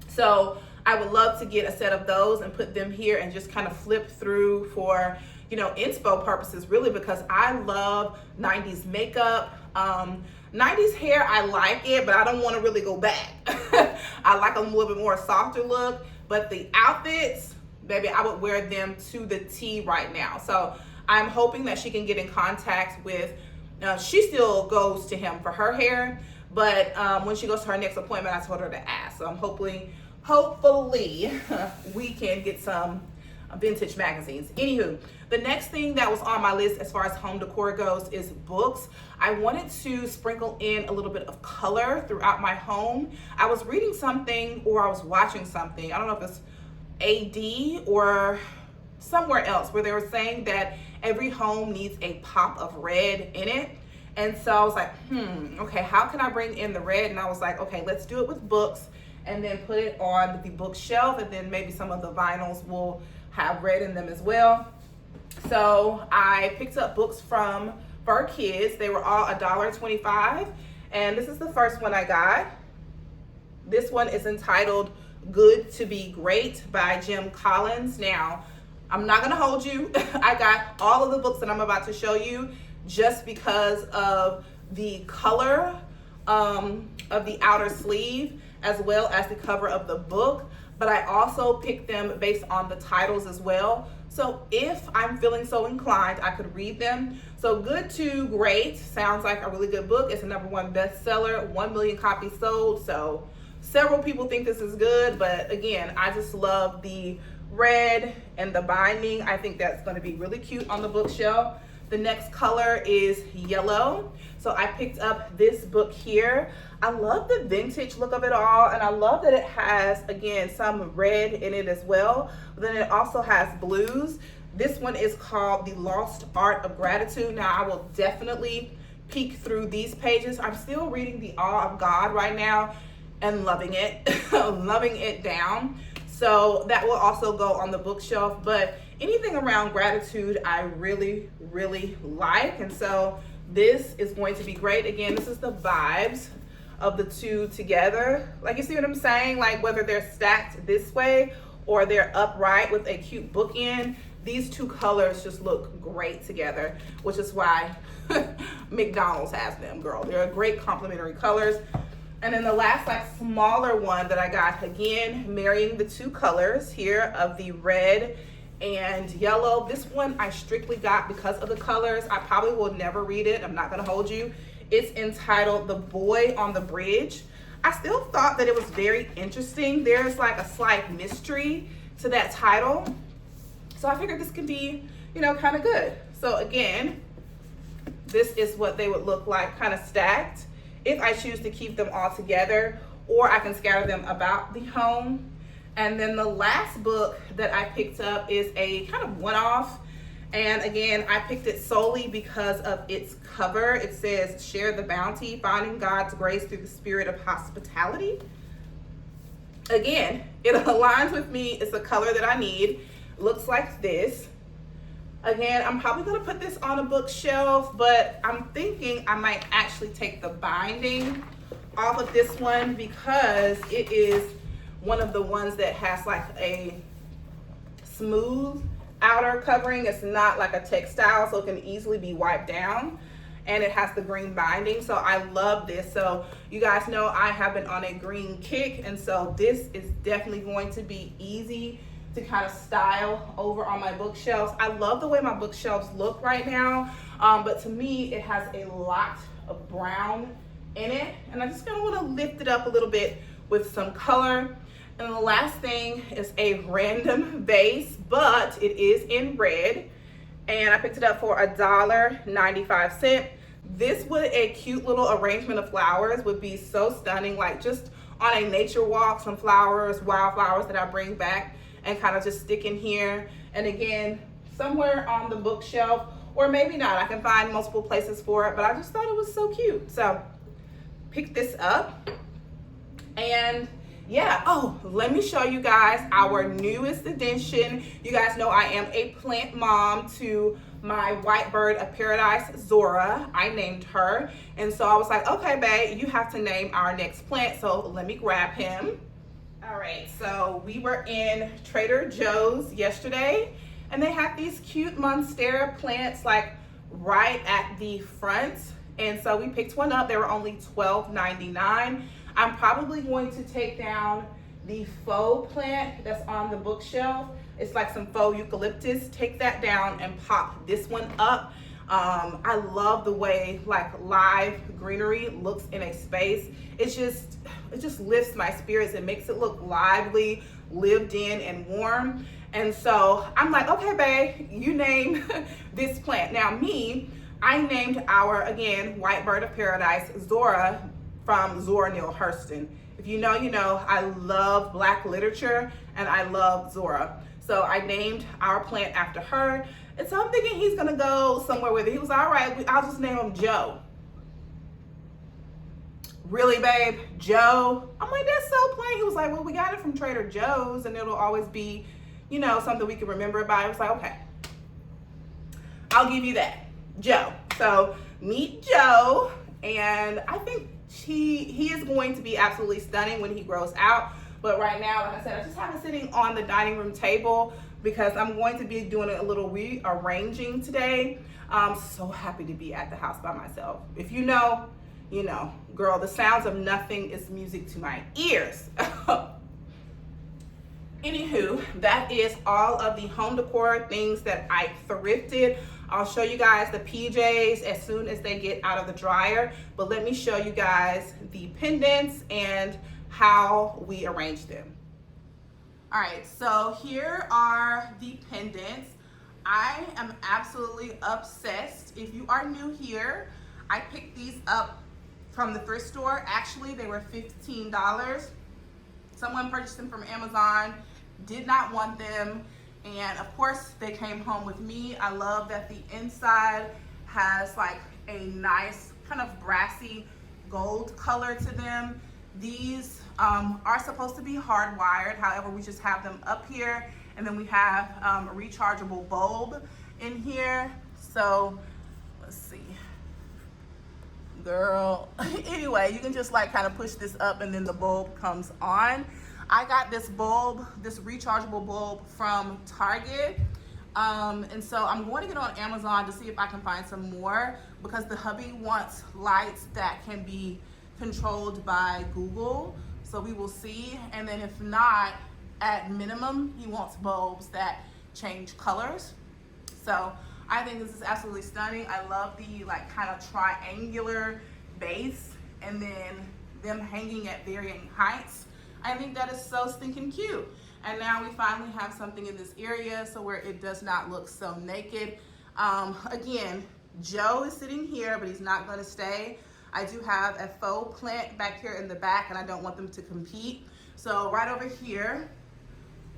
So I would love to get a set of those and put them here and just kind of flip through for, you know, inspo purposes, really, because I love 90s makeup. 90s hair, I like it, but I don't want to really go back. I like a little bit more softer look, but the outfits, baby, I would wear them to the T right now. So I'm hoping that she can get in contact with, she still goes to him for her hair, but when she goes to her next appointment, I told her to ask. So I'm hopefully we can get some vintage magazines. Anywho, the next thing that was on my list as far as home decor goes is books. I wanted to sprinkle in a little bit of color throughout my home. I was reading something, or I was watching something, I don't know if it's AD or somewhere else, where they were saying that every home needs a pop of red in it. And so I was like, okay, how can I bring in the red? And I was like, okay, let's do it with books, and then put it on the bookshelf, and then maybe some of the vinyls will have red in them as well. So I picked up books for kids. They were all $1.25, and this is the first one I got. This one is entitled Good to Be Great by Jim Collins. Now, I'm not gonna hold you. I got all of the books that I'm about to show you just because of the color of the outer sleeve, as well as the cover of the book, but I also picked them based on the titles as well. So if I'm feeling so inclined, I could read them. So Good to Great sounds like a really good book. It's a #1 bestseller, 1 million copies sold. So several people think this is good, but again, I just love the red and the binding. I think that's going to be really cute on the bookshelf. The next color is yellow. So I picked up this book here. I love the vintage look of it all, and I love that it has, again, some red in it as well. But then it also has blues. This one is called The Lost Art of Gratitude. Now, I will definitely peek through these pages. I'm still reading The Awe of God right now and loving it, loving it down. So that will also go on the bookshelf. But anything around gratitude, I really, really like. And so this is going to be great. Again, this is the vibes of the two together. Like, you see what I'm saying? Like, whether they're stacked this way or they're upright with a cute bookend, these two colors just look great together, which is why McDonald's has them, girl. They're great complementary colors. And then the last like smaller one that I got, again, marrying the two colors here of the red and yellow. This one I strictly got because of the colors. I probably will never read it. I'm not gonna hold you. It's entitled The Boy on the Bridge. I still thought that it was very interesting. There's like a slight mystery to that title. So I figured this could be, you know, kind of good. So again, this is what they would look like kind of stacked if I choose to keep them all together, or I can scatter them about the home. And then the last book that I picked up is a kind of one-off. And again, I picked it solely because of its cover. It says, Share the Bounty, Finding God's Grace Through the Spirit of Hospitality. Again, it aligns with me. It's a color that I need. Looks like this. Again, I'm probably gonna put this on a bookshelf, but I'm thinking I might actually take the binding off of this one because it is one of the ones that has like a smooth outer covering. It's not like a textile, so it can easily be wiped down. And it has the green binding, so I love this. So you guys know I have been on a green kick, and so this is definitely going to be easy to kind of style over on my bookshelves. I love the way my bookshelves look right now, but to me, it has a lot of brown in it, and I just kind of want to lift it up a little bit with some color. And the last thing is a random vase, but it is in red, and I picked it up for $1.95. This would a cute little arrangement of flowers would be so stunning, like just on a nature walk, some flowers, wildflowers that I bring back and kind of just stick in here. And again, somewhere on the bookshelf, or maybe not, I can find multiple places for it, but I just thought it was so cute. So pick this up. And yeah, oh, let me show you guys our newest addition. You guys know I am a plant mom to my white bird of paradise, Zora. I named her. And so I was like, okay, babe, you have to name our next plant. So let me grab him. All right, so we were in Trader Joe's yesterday, and they have these cute monstera plants like right at the front. And so we picked one up. They were only $12.99. I'm probably going to take down the faux plant that's on the bookshelf. It's like some faux eucalyptus. Take that down and pop this one up. I love the way like live greenery looks in a space. It just lifts my spirits. It makes it look lively, lived in, and warm. And so I'm like, okay, babe, you name this plant. Now I named our, again, white bird of paradise, Zora, from Zora Neale Hurston. If you know, you know, I love Black literature and I love Zora. So I named our plant after her. And so I'm thinking he's gonna go somewhere with it. He was all right, I'll just name him Joe. Really, babe? Joe? I'm like, that's so plain. He was like, well, we got it from Trader Joe's and it'll always be, you know, something we can remember it by. I was like, okay, I'll give you that, Joe. So meet Joe, and I think he is going to be absolutely stunning when he grows out. But right now, like I said, I just have it sitting on the dining room table because I'm going to be doing a little rearranging today. I'm so happy to be at the house by myself. If you know, you know, girl, the sounds of nothing is music to my ears. Anywho, that is all of the home decor things that I thrifted. I'll show you guys the PJs as soon as they get out of the dryer, but let me show you guys the pendants and how we arrange them. All right, so here are the pendants. I am absolutely obsessed. If you are new here, I picked these up from the thrift store. Actually, they were $15. Someone purchased them from Amazon, did not want them, and of course they came home with me. I love that the inside has like a nice kind of brassy gold color to them. These are supposed to be hardwired, however we just have them up here, and then we have a rechargeable bulb in here. So let's see, girl. Anyway, you can just like kind of push this up and then the bulb comes on. I got this bulb, this rechargeable bulb from Target. And so I'm going to get on Amazon to see if I can find some more because the hubby wants lights that can be controlled by Google. So we will see. And then if not, at minimum, he wants bulbs that change colors. So I think this is absolutely stunning. I love the like kind of triangular base and then them hanging at varying heights. I think that is so stinking cute. And now we finally have something in this area so where it does not look so naked. Again, Joe is sitting here, but he's not gonna stay. I do have a faux plant back here in the back and I don't want them to compete. So right over here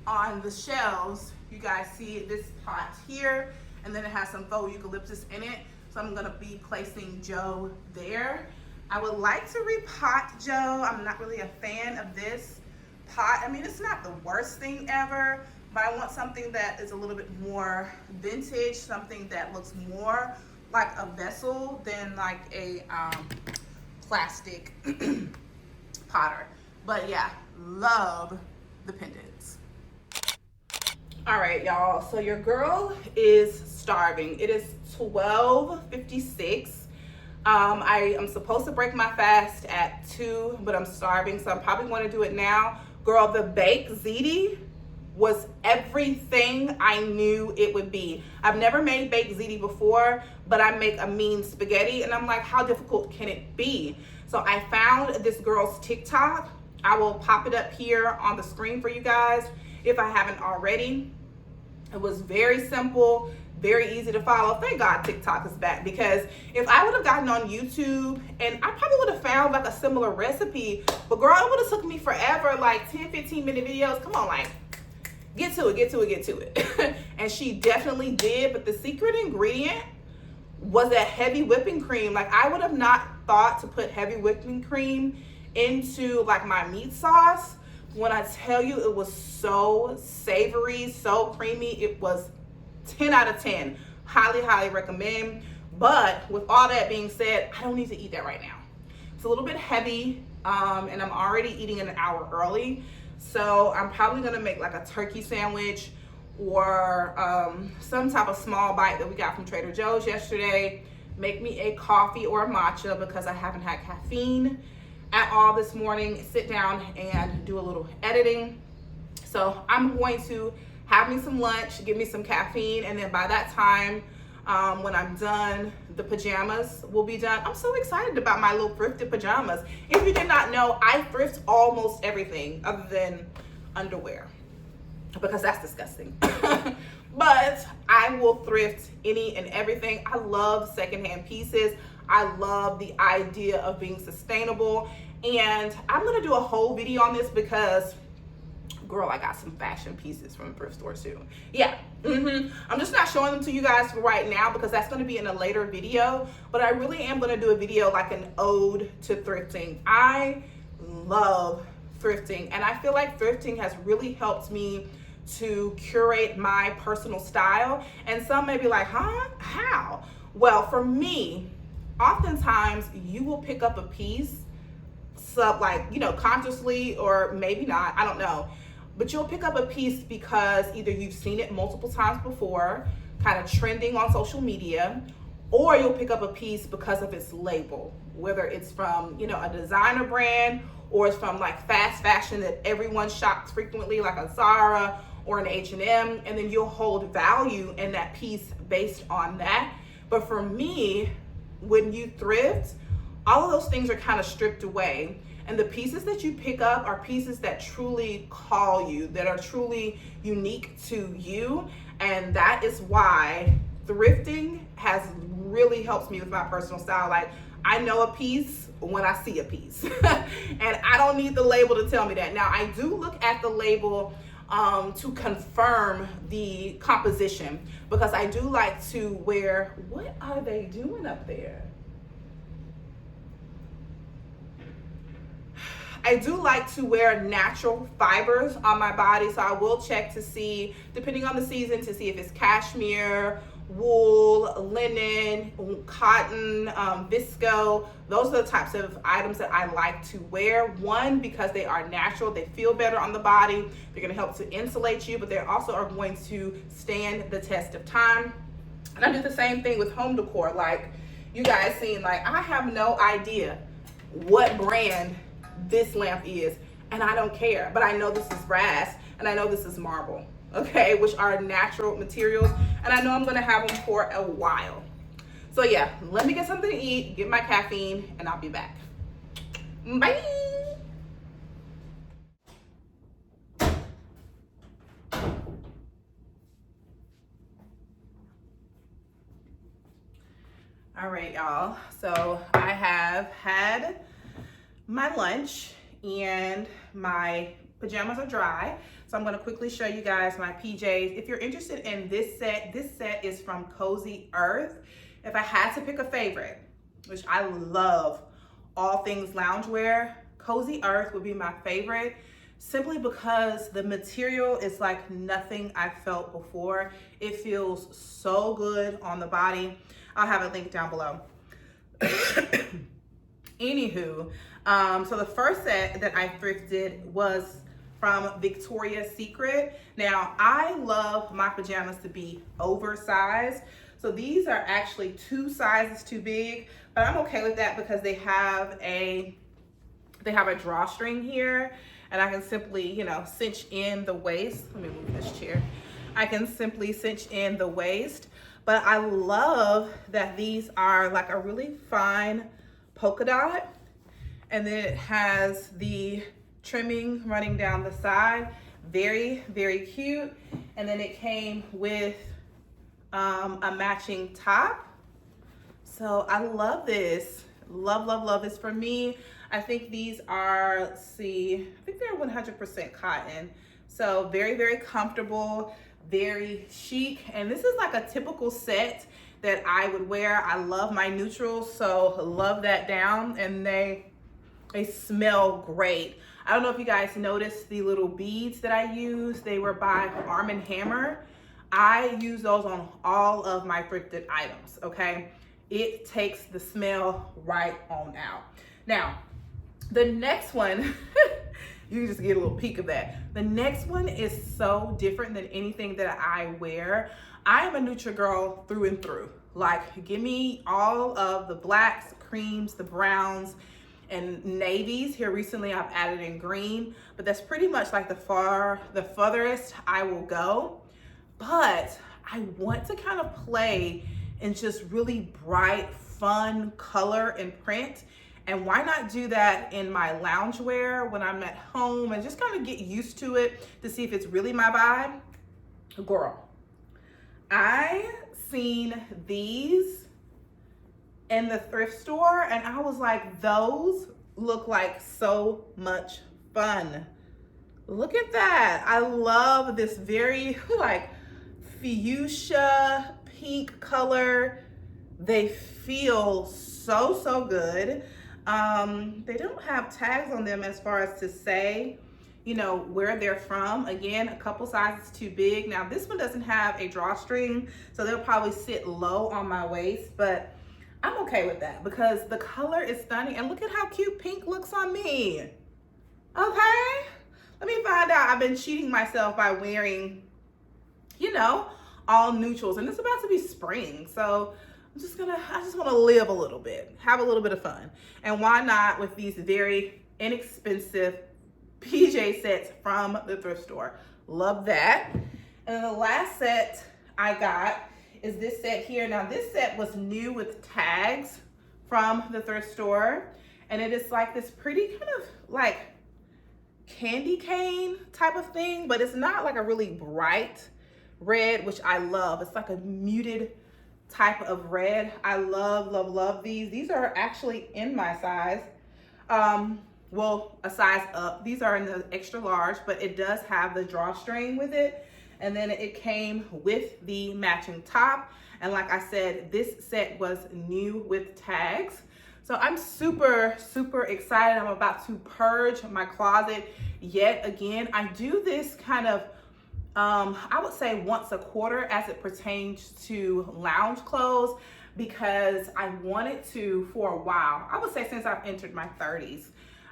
on the shelves, you guys see this pot here, and then it has some faux eucalyptus in it. So I'm gonna be placing Joe there. I would like to repot Joe. I'm not really a fan of this pot. I mean, it's not the worst thing ever, but I want something that is a little bit more vintage, something that looks more like a vessel than like a plastic potter. But yeah, love the pendants. All right, y'all, so your girl is starving. It is 12:56. I am supposed to break my fast at 2, but I'm starving, so I'm probably going to do it now. Girl, the baked ziti was everything I knew it would be. I've never made baked ziti before, but I make a mean spaghetti, and I'm like, how difficult can it be? So I found this girl's TikTok. I will pop it up here on the screen for you guys if I haven't already. It was very simple, very easy to follow. Thank God TikTok is back, because if I would have gotten on YouTube, and I probably would have found like a similar recipe, but girl, it would have took me forever, like 10-15 minute videos. Come on, like get to it. And she definitely did, but the secret ingredient was that heavy whipping cream. Like I would have not thought to put heavy whipping cream into like my meat sauce. When I tell you, it was so savory, so creamy. It was 10 out of 10. Highly recommend. But with all that being said, I don't need to eat that right now. It's a little bit heavy, and I'm already eating an hour early. So I'm probably gonna make like a turkey sandwich or some type of small bite that we got from Trader Joe's yesterday. Make me a coffee or a matcha because I haven't had caffeine at all this morning. Sit down and do a little editing. So I'm going to have me some lunch, give me some caffeine, and then by that time, when I'm done, the pajamas will be done. I'm so excited about my little thrifted pajamas. If you did not know, I thrift almost everything other than underwear, because that's disgusting. But I will thrift any and everything. I love secondhand pieces. I love the idea of being sustainable. And I'm gonna do a whole video on this because, girl, I got some fashion pieces from the thrift store too. Yeah, I'm just not showing them to you guys right now because that's gonna be in a later video, but I really am gonna do a video like an ode to thrifting. I love thrifting, and I feel like thrifting has really helped me to curate my personal style. And some may be like, huh, how? Well, for me, oftentimes you will pick up a piece, like, you know, consciously or maybe not, I don't know, but you'll pick up a piece because either you've seen it multiple times before, kind of trending on social media, or you'll pick up a piece because of its label, whether it's from, you know, a designer brand, or it's from like fast fashion that everyone shops frequently, like a Zara or an H&M, and then you'll hold value in that piece based on that. But for me, when you thrift, all of those things are kind of stripped away, and the pieces that you pick up are pieces that truly call you, that are truly unique to you. And that is why thrifting has really helped me with my personal style. Like, I know a piece when I see a piece and I don't need the label to tell me that. Now, I do look at the label to confirm the composition, because I do like to wear, what are they doing up there? I do like to wear natural fibers on my body, so I will check to see, depending on the season, to see if it's cashmere, wool, linen, cotton, visco. Those are the types of items that I like to wear. One, because they are natural, they feel better on the body, they're gonna help to insulate you, but they also are going to stand the test of time. And I do the same thing with home decor. Like, you guys seen, like, I have no idea what brand this lamp is, and I don't care. But I know this is brass, and I know this is marble, okay, which are natural materials, and I know I'm gonna have them for a while. So yeah, let me get something to eat, get my caffeine, and I'll be back. Bye. All right, y'all. So I have had my lunch and my pajamas are dry. So I'm gonna quickly show you guys my PJs. If you're interested in this set is from Cozy Earth. If I had to pick a favorite, which I love all things loungewear, Cozy Earth would be my favorite, simply because the material is like nothing I've felt before. It feels so good on the body. I'll have a link down below. Anywho, so the first set that I thrifted was from Victoria's Secret. Now, I love my pajamas to be oversized. So these are actually 2 sizes too big, but I'm okay with that because they have a drawstring here, and I can simply, you know, cinch in the waist. Let me move this chair. I can simply cinch in the waist, but I love that these are like a really fine polka dot, and then it has the trimming running down the side. Very, very cute. And then it came with a matching top. So I love this. Love, love, love this. For me, I think these are, let's see, I think they're 100% cotton. So very, very comfortable, very chic. And this is like a typical set that I would wear. I love my neutrals, so love that down. And they smell great. I don't know if you guys noticed the little beads that I use. They were by Arm & Hammer. I use those on all of my thrifted items, okay? It takes the smell right on out. Now, the next one, you just get a little peek of that. The next one is so different than anything that I wear. I am a neutral girl through and through. Like, give me all of the blacks, creams, the browns, and navies. Here recently I've added in green, but that's pretty much like the furthest I will go. But I want to kind of play in just really bright, fun color and print. And why not do that in my loungewear when I'm at home and just kind of get used to it to see if it's really my vibe? Girl, I seen these in the thrift store and I was like, those look like so much fun. Look at that. I love this very like fuchsia pink color. They feel so, so good. They don't have tags on them as far as to say, you know, where they're from. Again, a couple sizes too big. Now this one doesn't have a drawstring, so they'll probably sit low on my waist, but I'm okay with that because the color is stunning. And look at how cute pink looks on me. Okay, let me find out. I've been cheating myself by wearing, you know, all neutrals, and it's about to be spring, so I just want to live a little bit, have a little bit of fun. And why not with these very inexpensive PJ sets from the thrift store? Love that. And the last set I got is this set here. Now this set was new with tags from the thrift store, and it is like this pretty kind of like candy cane type of thing, but it's not like a really bright red, which I love. It's like a muted type of red. I love, love, love these. These are actually in my size. Well, a size up. These are in the extra large, but it does have the drawstring with it. And then it came with the matching top. And like I said, this set was new with tags. So I'm super, super excited. I'm about to purge my closet yet again. I do this kind of, I would say once a quarter as it pertains to lounge clothes, because I wanted to, for a while, I would say since I've entered my 30s,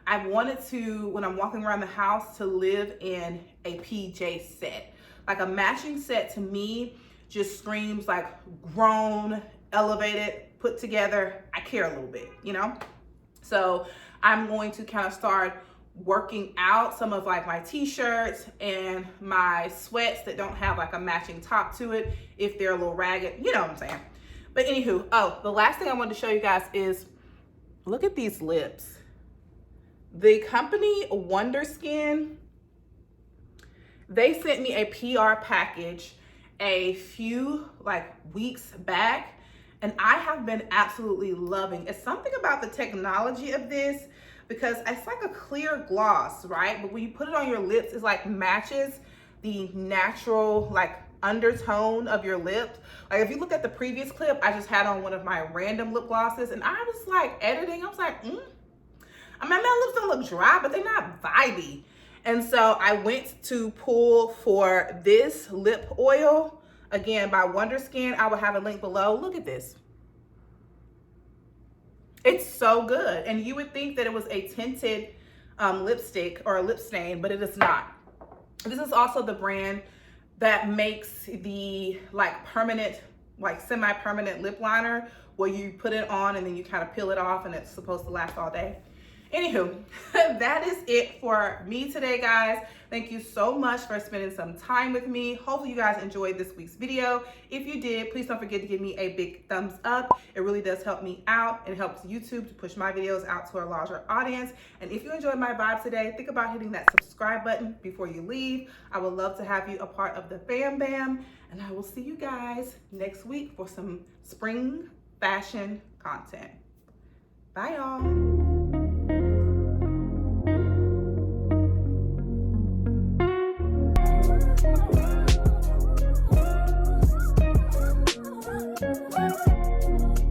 I wanted to, when I'm walking around the house, to live in a PJ set. Like a matching set to me just screams like grown, elevated, put together. I care a little bit, you know? So I'm going to kind of start working out some of like my t-shirts and my sweats that don't have like a matching top to it if they're a little ragged, you know what I'm saying. But anywho, oh, the last thing I wanted to show you guys is, look at these lips. The company Wonder Skin, they sent me a PR package a few like weeks back, and I have been absolutely loving. It's something about the technology of this, because it's like a clear gloss, right? But when you put it on your lips, it's like matches the natural like undertone of your lips. Like if you look at the previous clip, I just had on one of my random lip glosses, and I was like editing, I was like, I mean, my lips don't look dry, but they're not vibey. And so I went to pull for this lip oil, again by Wonder Skin. I will have a link below. Look at this. It's so good. And you would think that it was a tinted lipstick or a lip stain, but it is not. This is also the brand that makes the like permanent, like semi-permanent lip liner where you put it on and then you kind of peel it off and it's supposed to last all day. Anywho, that is it for me today, guys. Thank you so much for spending some time with me. Hopefully you guys enjoyed this week's video. If you did, please don't forget to give me a big thumbs up. It really does help me out and helps YouTube to push my videos out to a larger audience. And if you enjoyed my vibe today, think about hitting that subscribe button before you leave. I would love to have you a part of the Fam Bam. And I will see you guys next week for some spring fashion content. Bye, y'all. Thank you.